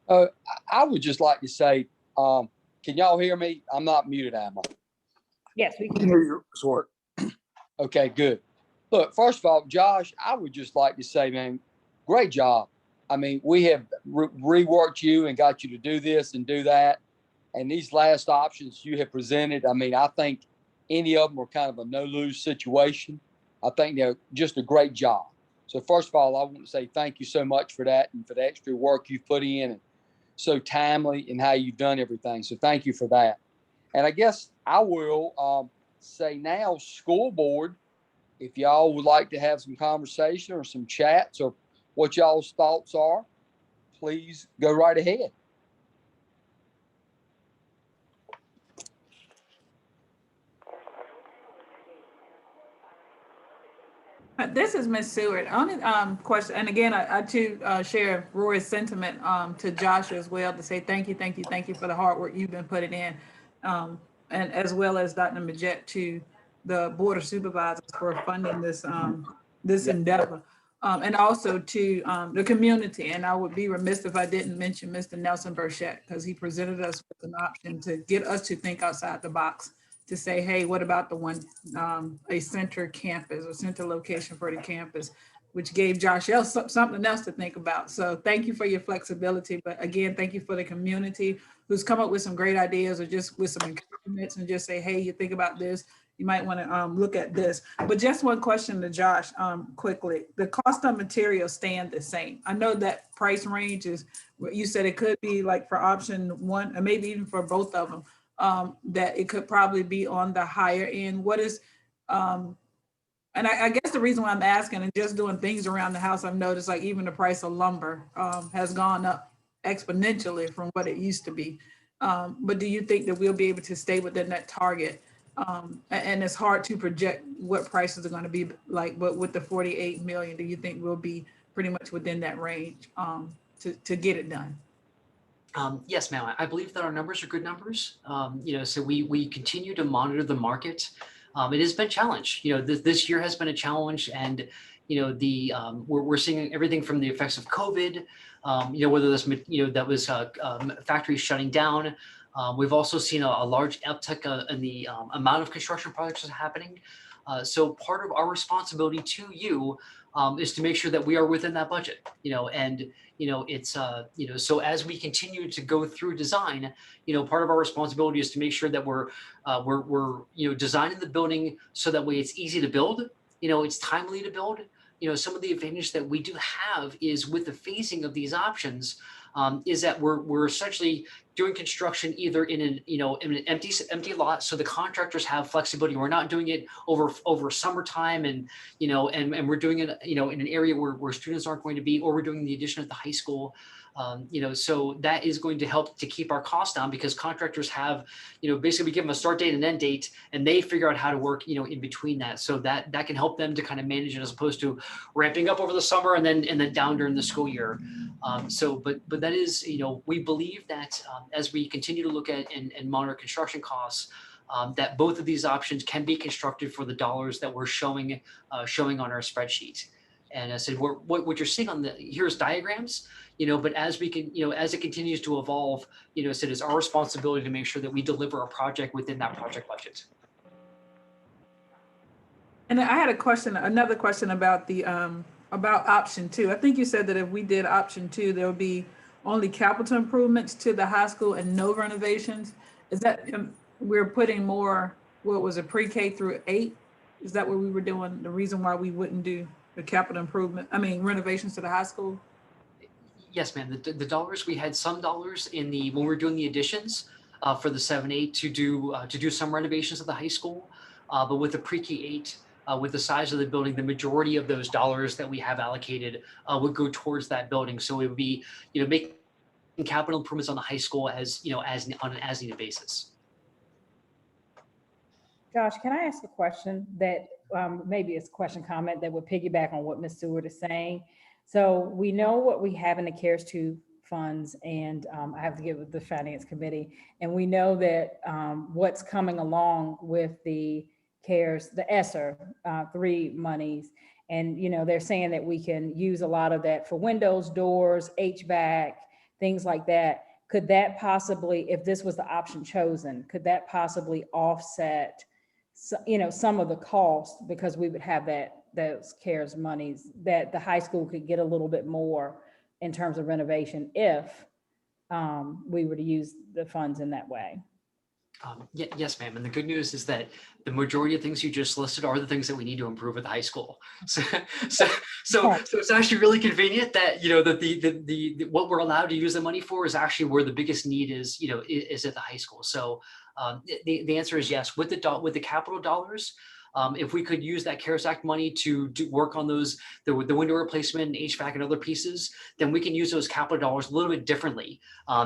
I would just like to say, can y'all hear me? I'm not muted, am I? Yes, we can. Hear you, sort. Okay, good. Look, first of all, Josh, I would just like to say, man, great job. I mean, we have reworked you and got you to do this and do that. And these last options you have presented, I mean, I think any of them are kind of a no-lose situation. I think they're just a great job. So first of all, I want to say thank you so much for that and for the extra work you've put in and so timely in how you've done everything. So thank you for that. And I guess I will say now, school board, if y'all would like to have some conversation or some chats or what y'all's thoughts are, please go right ahead. This is Miss Seward. Only question, and again, I too share Roy's sentiment to Josh as well to say thank you for the hard work you've been putting in, and as well as Dr. Majette to the Board of Supervisors for funding this this endeavor, and also to the community. And I would be remiss if I didn't mention Mr. Nelson Burchett, because he presented us with an option to get us to think outside the box, to say, hey, what about the one, a center campus or center location for the campus, which gave Josh something else to think about. So thank you for your flexibility. But again, thank you for the community who's come up with some great ideas or just with some encouragements and just say, hey, you think about this, you might want to look at this. But just one question to Josh quickly. The cost of materials staying the same. I know that price range is, you said it could be like for option one, or maybe even for both of them. That it could probably be on the higher end. What is, and I guess the reason why I'm asking and just doing things around the house, I've noticed like even the price of lumber has gone up exponentially from what it used to be. But do you think that we'll be able to stay within that target? And it's hard to project what prices are going to be like, but with the 48 million, do you think we'll be pretty much within that range to get it done? Yes, ma'am. I believe that our numbers are good numbers. So we continue to monitor the market. It has been a challenge. This year has been a challenge, and we're seeing everything from the effects of COVID. Whether this that was factories shutting down. We've also seen a large uptick in the amount of construction projects that are happening. So part of our responsibility to you is to make sure that we are within that budget. It's so as we continue to go through design, part of our responsibility is to make sure that we're designing the building so that way it's easy to build, it's timely to build. Some of the advantage that we do have is with the phasing of these options, is that we're essentially doing construction either in an empty lot, so the contractors have flexibility. We're not doing it over summertime, and we're doing it in an area where students aren't going to be, or we're doing the addition at the high school. So that is going to help to keep our costs down, because contractors have, basically we give them a start date and end date, and they figure out how to work, in between that. So that can help them to kind of manage it, as opposed to ramping up over the summer and then down during the school year. But that is, we believe that as we continue to look at and monitor construction costs, that both of these options can be constructed for the dollars that we're showing on our spreadsheet. And I said, what you're seeing on here's diagrams, but as we can, as it continues to evolve, so it's our responsibility to make sure that we deliver a project within that project budget. And I had another question about the about option 2. I think you said that if we did option 2, there would be only capital improvements to the high school and no renovations. Is that we're putting more? What was it, pre-K through 8? Is that what we were doing? The reason why we wouldn't do the capital improvement, renovations to the high school? Yes, ma'am. The dollars, we had some dollars when we were doing the additions for the 7-8 to do some renovations at the high school, but with the pre-K 8. With the size of the building, the majority of those dollars that we have allocated would go towards that building. So it would be, making capital improvements on the high school as on an as needed basis. Josh, can I ask a question that maybe it's a question comment that would piggyback on what Ms. Stewart is saying? So we know what we have in the CARES 2 funds, and I have to get with the finance committee, and we know that what's coming along with the CARES, the ESSER 3 monies, and they're saying that we can use a lot of that for windows, doors, HVAC, things like that. Could that possibly, if this was the option chosen, could that possibly offset some of the cost, because we would have those CARES monies, that the high school could get a little bit more in terms of renovation if we were to use the funds in that way? Yes, ma'am. And the good news is that the majority of things you just listed are the things that we need to improve at the high school. So, so it's actually really convenient that, that what we're allowed to use the money for is actually where the biggest need is, is at the high school. So the answer is yes. With the capital dollars, if we could use that CARES Act money to work on those, the window replacement, HVAC and other pieces, then we can use those capital dollars a little bit differently.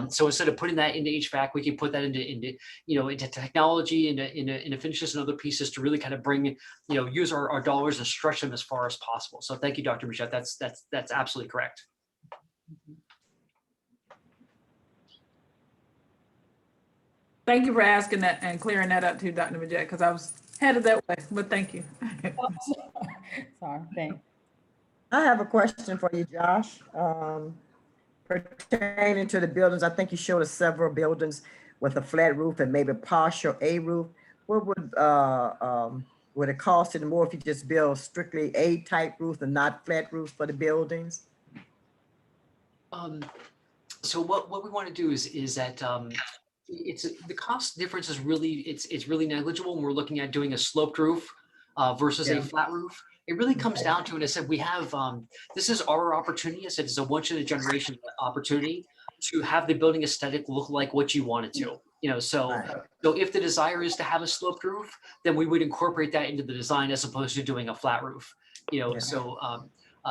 So instead of putting that into HVAC, we can put that into technology, into finishes and other pieces to really kind of bring, use our dollars and stretch them as far as possible. So thank you, Dr. Majette. That's absolutely correct. Thank you for asking that and clearing that up too, Dr. Majette, because I was headed that way, but thank you. Sorry, thanks. I have a question for you, Josh. Pertaining to the buildings, I think you showed us several buildings with a flat roof and maybe partial A roof. What would it cost any more if you just build strictly A type roof and not flat roofs for the buildings? So what we want to do is that it's the cost difference is really it's really negligible when we're looking at doing a sloped roof versus a flat roof. It really comes down to, and I said we have this is our opportunity. I said it's a once in a generation opportunity to have the building aesthetic look like what you want it to. So if the desire is to have a sloped roof, then we would incorporate that into the design as opposed to doing a flat roof.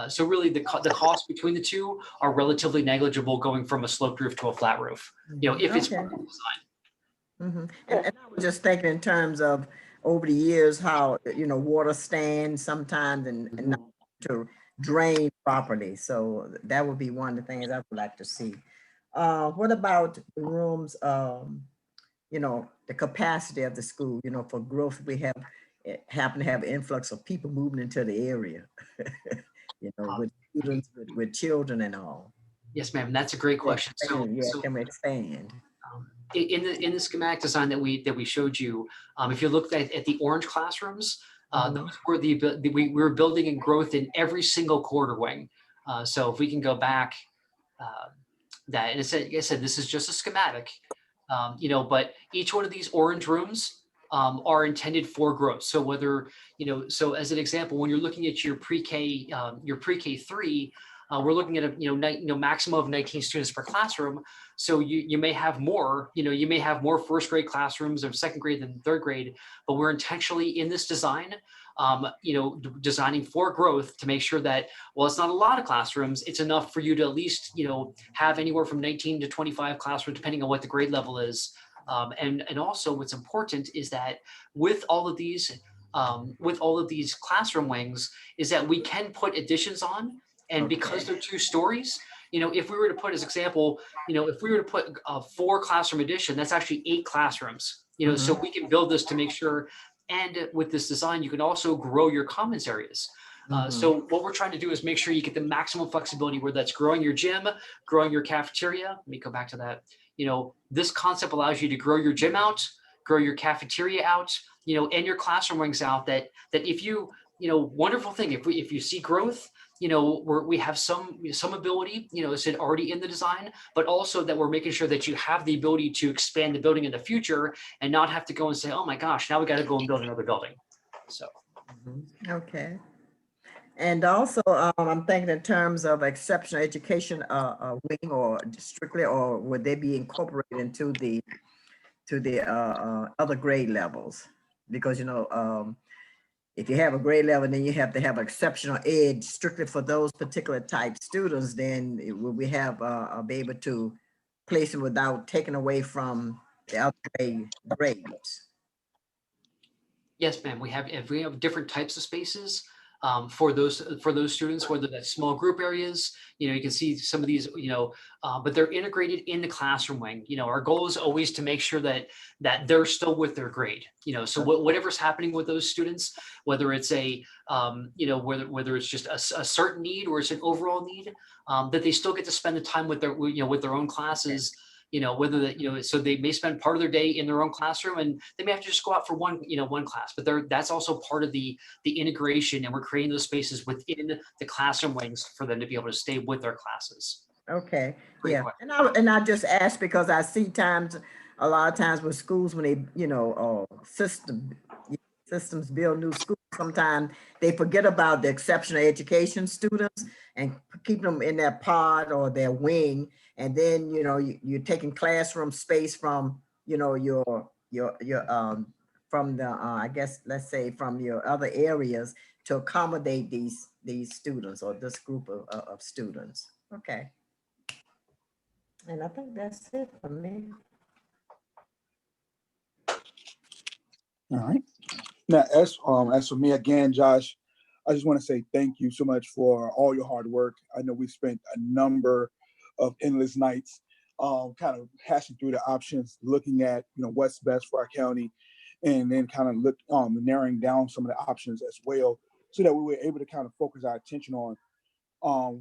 So really the cost between the two are relatively negligible going from a sloped roof to a flat roof, if it's part of the design. And I was just thinking in terms of over the years, how, water stands sometimes and not to drain properly. So that would be one of the things I would like to see. What about the rooms, the capacity of the school, for growth, we happen to have influx of people moving into the area. With students, with children and all. Yes, ma'am. That's a great question. So can we expand? In the schematic design that we showed you, if you looked at the orange classrooms, those were we were building in growth in every single quarter wing. So if we can go back, that, and I said this is just a schematic, but each one of these orange rooms are intended for growth. So whether, so as an example, when you're looking at your pre-K 3, we're looking at a maximum of 19 students per classroom. So you may have more, you may have more first grade classrooms of second grade than third grade, but we're intentionally in this design, designing for growth to make sure that, well, it's not a lot of classrooms, it's enough for you to at least, have anywhere from 19 to 25 classrooms, depending on what the grade level is. And also what's important is that with all of these classroom wings is that we can put additions on, and because they're 2 stories, if we were to put as example, if we were to put a 4 classroom addition, that's actually 8 classrooms, so we can build this to make sure, and with this design, you can also grow your commons areas. So what we're trying to do is make sure you get the maximum flexibility, where that's growing your gym, growing your cafeteria. Let me go back to that. This concept allows you to grow your gym out, grow your cafeteria out, and your classroom wings out. That if you, wonderful thing, if you see growth, we have some ability, it's already in the design, but also that we're making sure that you have the ability to expand the building in the future and not have to go and say, oh my gosh, now we got to go and build another building. So. Okay. And also, I'm thinking in terms of exceptional education wing, or strictly, or would they be incorporated into the other grade levels? Because if you have a grade level, then you have to have exceptional ed strictly for those particular type students. Then will we have be able to place them without taking away from the other grades? Yes, ma'am. We have different types of spaces for those students, whether that's small group areas. You can see some of these, but they're integrated in the classroom wing. Our goal is always to make sure that they're still with their grade. So whatever's happening with those students, whether it's whether it's just a certain need or it's an overall need, that they still get to spend the time with their with their own classes. Whether that, so they may spend part of their day in their own classroom, and they may have to just go out for one class, but that's also part of the integration, and we're creating those spaces within the classroom wings for them to be able to stay with their classes. Okay, Great yeah. question. And I just asked because I see times a lot of times with schools, when they, systems build new schools, sometimes they forget about the exceptional education students and keep them in their pod or their wing. And then, you're taking classroom space from, from the, I guess, let's say from your other areas to accommodate these students or this group of students. Okay. And I think that's it for me. All right. Now, as for me again, Josh, I just want to say thank you so much for all your hard work. I know we spent a number of endless nights kind of hashing through the options, looking at what's best for our county, and then kind of narrowing down some of the options as well, so that we were able to kind of focus our attention on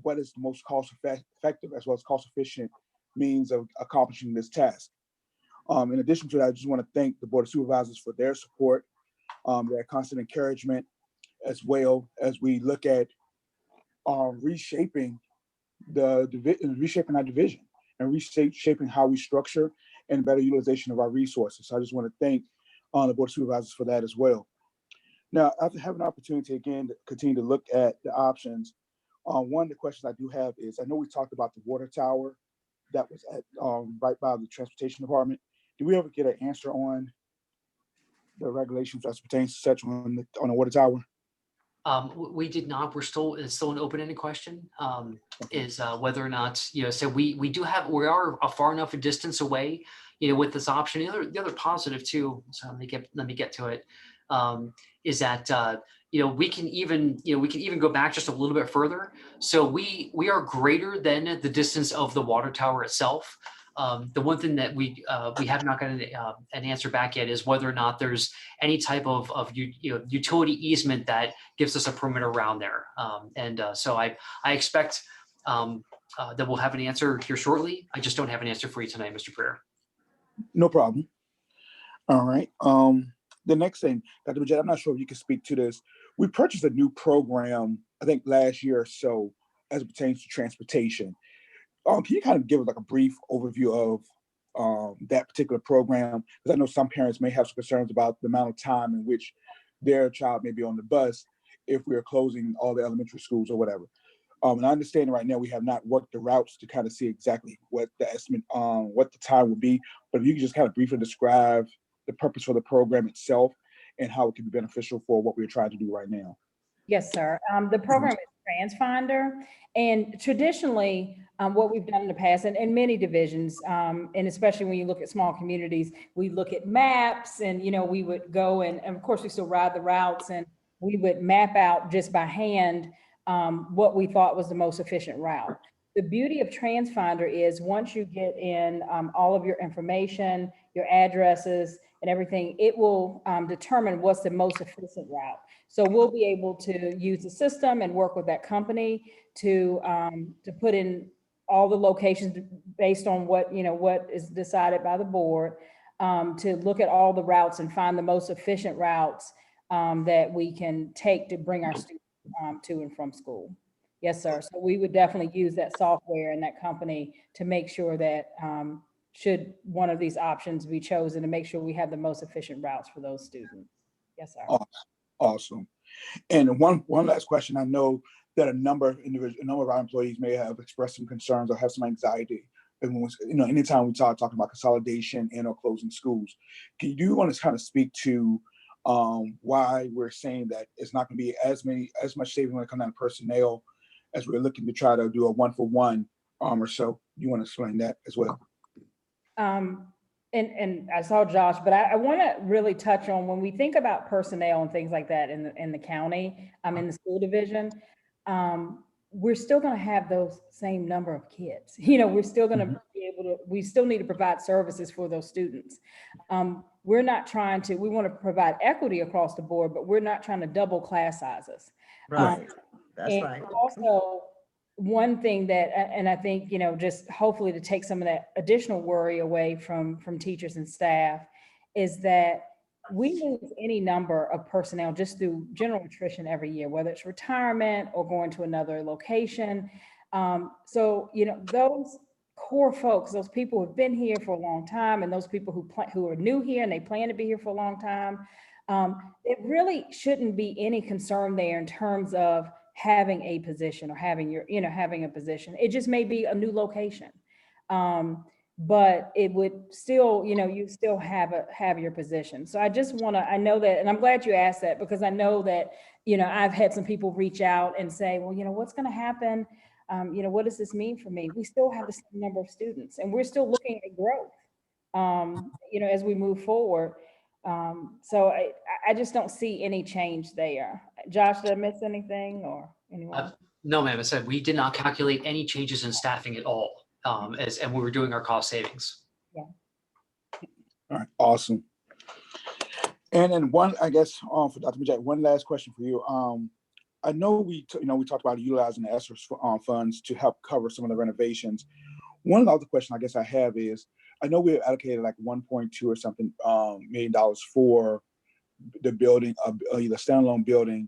what is the most cost effective as well as cost efficient means of accomplishing this task. In addition to that, I just want to thank the Board of Supervisors for their support, their constant encouragement, as well as we look at reshaping our division and reshaping how we structure and better utilization of our resources. So I just want to thank the Board of Supervisors for that as well. Now, after having an opportunity again to continue to look at the options, one of the questions I do have is, I know we talked about the water tower that was at right by the transportation department. Did we ever get an answer on the regulations as pertains to such on the water tower? We did not. It's still an open-ended question. Is whether or not, so we are a far enough a distance away, with this option. The other positive too, so let me get to it, is that we can even go back just a little bit further. So we are greater than the distance of the water tower itself. The one thing that we have not gotten an answer back yet is whether or not there's any type of utility easement that gives us a perimeter around there. So I expect that we'll have an answer here shortly. I just don't have an answer for you tonight, Mr. Prayer. No problem. All right. The next thing, Dr. Majed, I'm not sure if you can speak to this. We purchased a new program, I think last year or so, as it pertains to transportation. Can you kind of give us like a brief overview of that particular program? Because I know some parents may have some concerns about the amount of time in which their child may be on the bus if we are closing all the elementary schools or whatever. And I understand right now we have not worked the routes to kind of see exactly what the estimate, what the time would be. But if you could just kind of briefly describe the purpose for the program itself and how it can be beneficial for what we're trying to do right now. Yes, sir. The program is TransFinder, and traditionally, what we've done in the past, and in many divisions, and especially when you look at small communities, we look at maps, and we would go and of course we still ride the routes, and we would map out just by hand what we thought was the most efficient route. The beauty of TransFinder is once you get in all of your information, your addresses and everything, it will determine what's the most efficient route. So we'll be able to use the system and work with that company to put in all the locations based on what is decided by the board, to look at all the routes and find the most efficient routes that we can take to bring our students to and from school. Yes, sir. So we would definitely use that software and that company to make sure that should one of these options be chosen, to make sure we have the most efficient routes for those students. Yes, sir. Awesome. And one last question. I know that a number of our employees may have expressed some concerns or have some anxiety. And anytime we talking about consolidation and or closing schools, do you want to kind of speak to why we're saying that it's not going to be as much saving when it comes down to personnel as we're looking to try to do a 1-for-1 or so? You want to explain that as well? And I saw Josh, but I want to really touch on when we think about personnel and things like that in the county, in the school division, we're still going to have those same number of kids. We're still going to be able to, we still need to provide services for those students. We're not trying to, we want to provide equity across the board, but we're not trying to double class sizes. Right. That's right. Also, one thing that, and I think, just hopefully to take some of that additional worry away from teachers and staff, is that we lose any number of personnel just through general attrition every year, whether it's retirement or going to another location. So, those core folks, those people who've been here for a long time, and those people who are new here and they plan to be here for a long time, it really shouldn't be any concern there in terms of having a position or having having a position. It just may be a new location. But it would still, you still have your position. So I know that, and I'm glad you asked that, because I know that, I've had some people reach out and say, well, what's going to happen? What does this mean for me? We still have the same number of students, and we're still looking at growth, as we move forward. So I just don't see any change there. Josh, did I miss anything, or anyone? No, ma'am. I said we did not calculate any changes in staffing at all, and we were doing our cost savings. Yeah. All right, awesome. And then I guess, for Dr. Majak, one last question for you. I know we talked about utilizing the ESSER funds to help cover some of the renovations. One of the other questions I guess I have is, I know we allocated like 1.2 or something $million for the building, either standalone building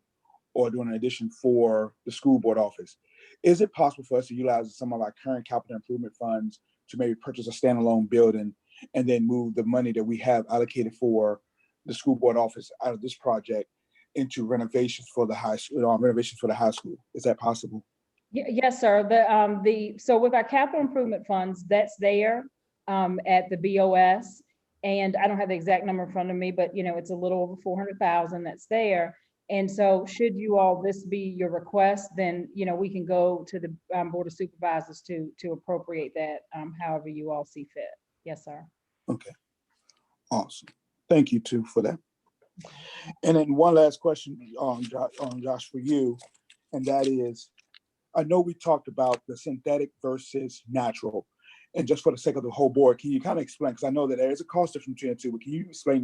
or doing an addition for the school board office. Is it possible for us to utilize some of our current capital improvement funds to maybe purchase a standalone building and then move the money that we have allocated for the school board office out of this project into renovations for the high school? Is that possible? Yes, sir. So with our capital improvement funds, that's there at the BOS, and I don't have the exact number in front of me, but it's a little over 400,000 that's there. And so should this be your request, then we can go to the Board of Supervisors to appropriate that however you all see fit. Yes, sir. Okay, awesome. Thank you too for that. And then one last question, Josh, for you, and that is, I know we talked about the synthetic versus natural, and just for the sake of the whole board, can you kind of explain, because I know that there is a cost difference between the two, but can you explain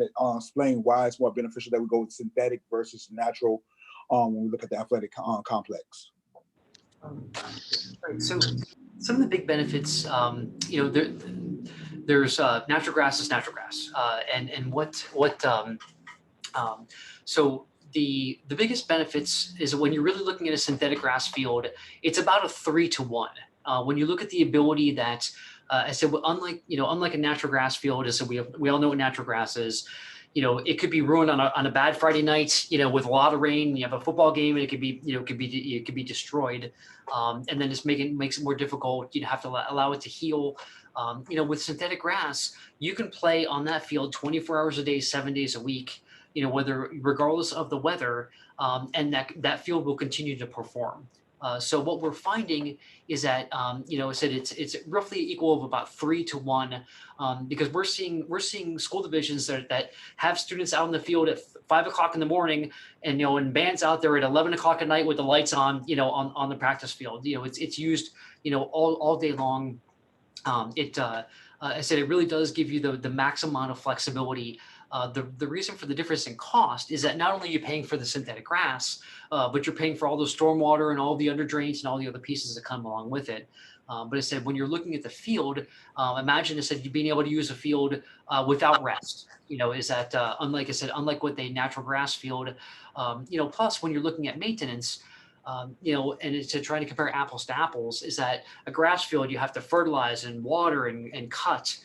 why it's more beneficial that we go with synthetic versus natural when we look at the athletic complex? Right. So some of the big benefits, there's natural grass is natural grass, so the biggest benefits is when you're really looking at a synthetic grass field, it's about a 3-to-1. When you look at the ability that, I said, unlike a natural grass field, so we all know what natural grass is. It could be ruined on a bad Friday night, with a lot of rain. You have a football game, and it could be destroyed, and then just makes it more difficult. You have to allow it to heal. With synthetic grass, you can play on that field 24 hours a day, 7 days a week. Regardless of the weather, and that field will continue to perform. So what we're finding is that, I said it's roughly equal of about 3-to-1, because we're seeing school divisions that have students out in the field at 5 o'clock in the morning, and bands out there at 11 o'clock at night with the lights on, on the practice field. It's used, all day long. I said it really does give you the maximum amount of flexibility. The reason for the difference in cost is that not only are you paying for the synthetic grass, but you're paying for all the stormwater and all the under drains and all the other pieces that come along with it. But I said, when you're looking at the field, imagine I said you being able to use a field without rest. Is that unlike with a natural grass field, plus when you're looking at maintenance, and it's to try to compare apples to apples, is that a grass field you have to fertilize and water and cut.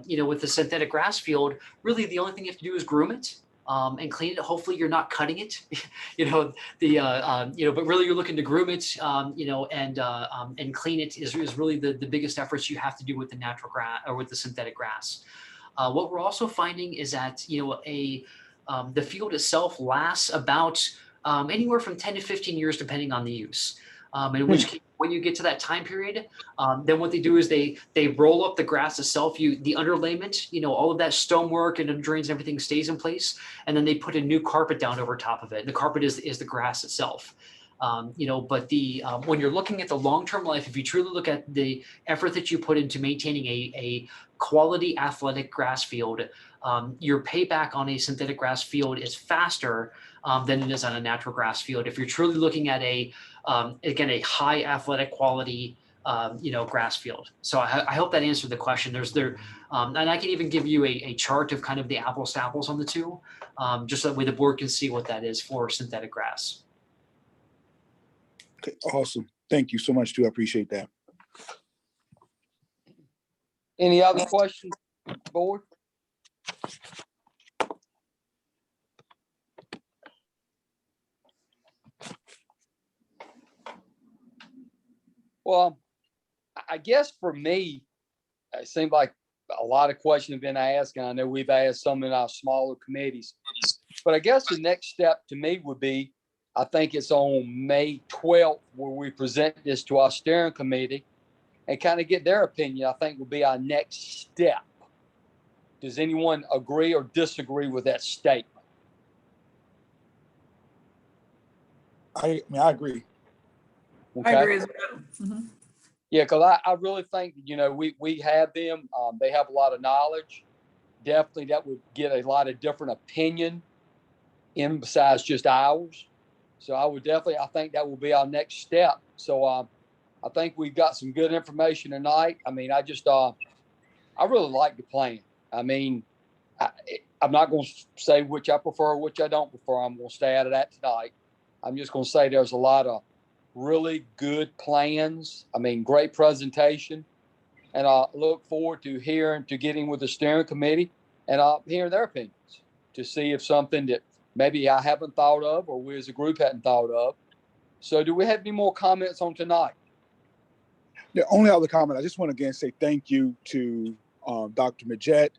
With the synthetic grass field, really the only thing you have to do is groom it and clean it. Hopefully you're not cutting it, but really you're looking to groom it, and clean it is really the biggest efforts you have to do with the natural grass or with the synthetic grass. What we're also finding is that, the field itself lasts about anywhere from 10 to 15 years, depending on the use. In which case, when you get to that time period, then what they do is they roll up the grass itself. The underlayment, all of that stonework and drains and everything stays in place, and then they put a new carpet down over top of it. And the carpet is the grass itself. But when you're looking at the long-term life, if you truly look at the effort that you put into maintaining a quality athletic grass field, your payback on a synthetic grass field is faster than it is on a natural grass field. If you're truly looking at a high athletic quality, grass field. So I hope that answered the question. And I can even give you a chart of kind of the apples to apples on the two, just so that way the board can see what that is for synthetic grass. Okay, awesome. Thank you so much too. I appreciate that. Any other questions, board? Well, I guess for me, it seemed like a lot of questions have been asked, and I know we've asked some in our smaller committees. But I guess the next step to me would be, I think it's on May 12th where we present this to our steering committee and kind of get their opinion. I think will be our next step. Does anyone agree or disagree with that statement? I mean, I agree. I Okay. agree as well. Mhm. Yeah, because I really think, we have them. They have a lot of knowledge. Definitely that would get a lot of different opinion in besides just ours. So I think that will be our next step. So I think we've got some good information tonight. I mean, I really like the plan. I mean, I'm not going to say which I prefer, which I don't prefer. I'm going to stay out of that tonight. I'm just going to say there's a lot of really good plans. I mean, great presentation. And I look forward to getting with the steering committee and hearing their opinions to see if something that maybe I haven't thought of or we as a group hadn't thought of. So do we have any more comments on tonight? The only other comment, I just want to again say thank you to Dr. Majette,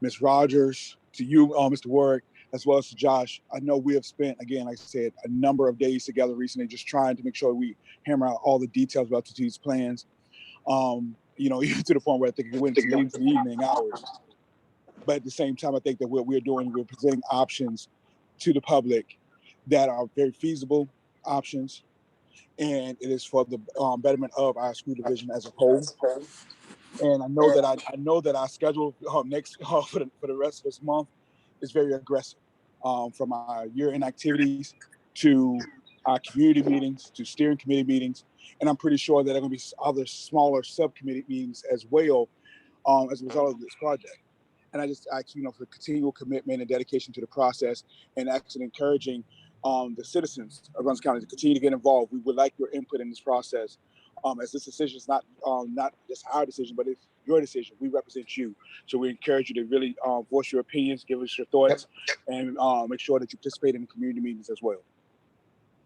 Ms. Rogers, to you, Mr. Warwick, as well as to Josh. I know we have spent, again, like I said, a number of days together recently, just trying to make sure we hammer out all the details about these plans. Even to the point where I think it went into the evening hours. But at the same time, I think that what we're doing, we're presenting options to the public that are very feasible options. And it is for the betterment of our school division as a whole. And I know that our schedule next for the rest of this month is very aggressive, from our year-end activities to our community meetings to steering committee meetings, and I'm pretty sure that there are going to be other smaller subcommittee meetings as well as a result of this project. And I just ask, for continual commitment and dedication to the process, and actually encouraging the citizens of Runs County to continue to get involved. We would like your input in this process, as this decision is not just our decision, but it's your decision. We represent you, so we encourage you to really voice your opinions, give us your thoughts, and make sure that you participate in the community meetings as well.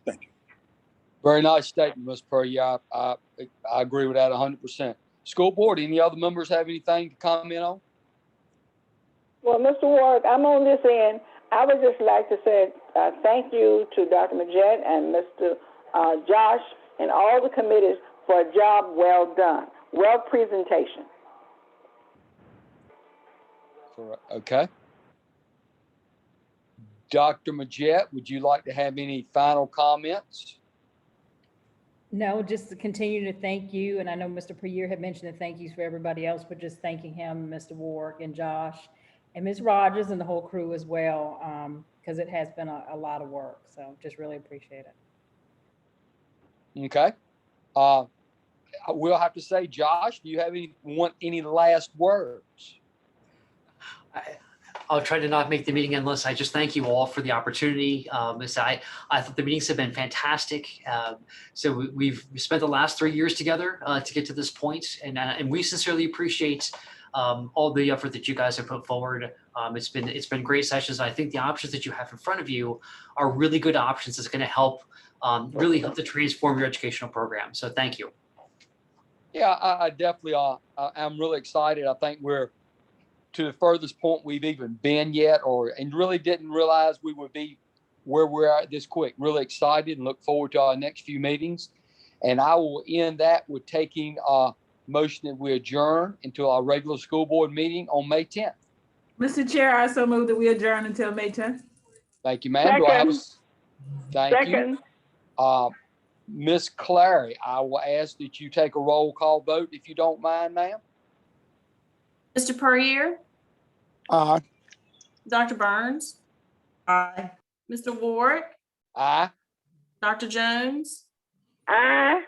Thank you. Very nice statement, Ms. Purdy. I agree with that 100%. School board, any other members have anything to comment on? Well, Mr. Ward, I'm on this end. I would just like to say thank you to Dr. Majette and Mr. Josh and all the committees for a job well done, well presentation. Okay. Dr. Majette, would you like to have any final comments? No, just to continue to thank you. And I know Mr. Prier had mentioned the thank yous for everybody else, but just thanking him, Mr. Warwick and Josh and Ms. Rogers and the whole crew as well, because it has been a lot of work. So just really appreciate it. Okay. We'll have to say, Josh, do you have any last words? I'll try to not make the meeting endless. I just thank you all for the opportunity. I thought the meetings have been fantastic. So we've spent the last 3 years together to get to this point, and we sincerely appreciate all the effort that you guys have put forward. It's been great sessions. I think the options that you have in front of you are really good options. It's going to help really help to transform your educational program. So thank you. Yeah, I definitely I'm really excited. I think we're to the furthest point we've even been yet, and really didn't realize we would be where we're at this quick. Really excited and look forward to our next few meetings. And I will end that with taking a motion that we adjourn until our regular school board meeting on May 10th. Mr. Chair, I so move that we adjourn until May 10th. Thank you, ma'am. Do I have thank Second. you. Ms. Clary, I will ask that you take a roll call vote if you don't mind, ma'am. Mr. Puryear, Aye. Dr. Burns, Aye. Mr. Ward, Aye. Dr. Jones, Aye.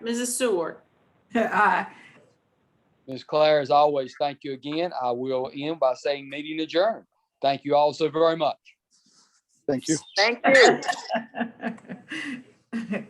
Mrs. Seward. Aye. Ms. Claire, as always, thank you again. I will end by saying meeting adjourned. Thank you all so very much. Thank you. Thank you.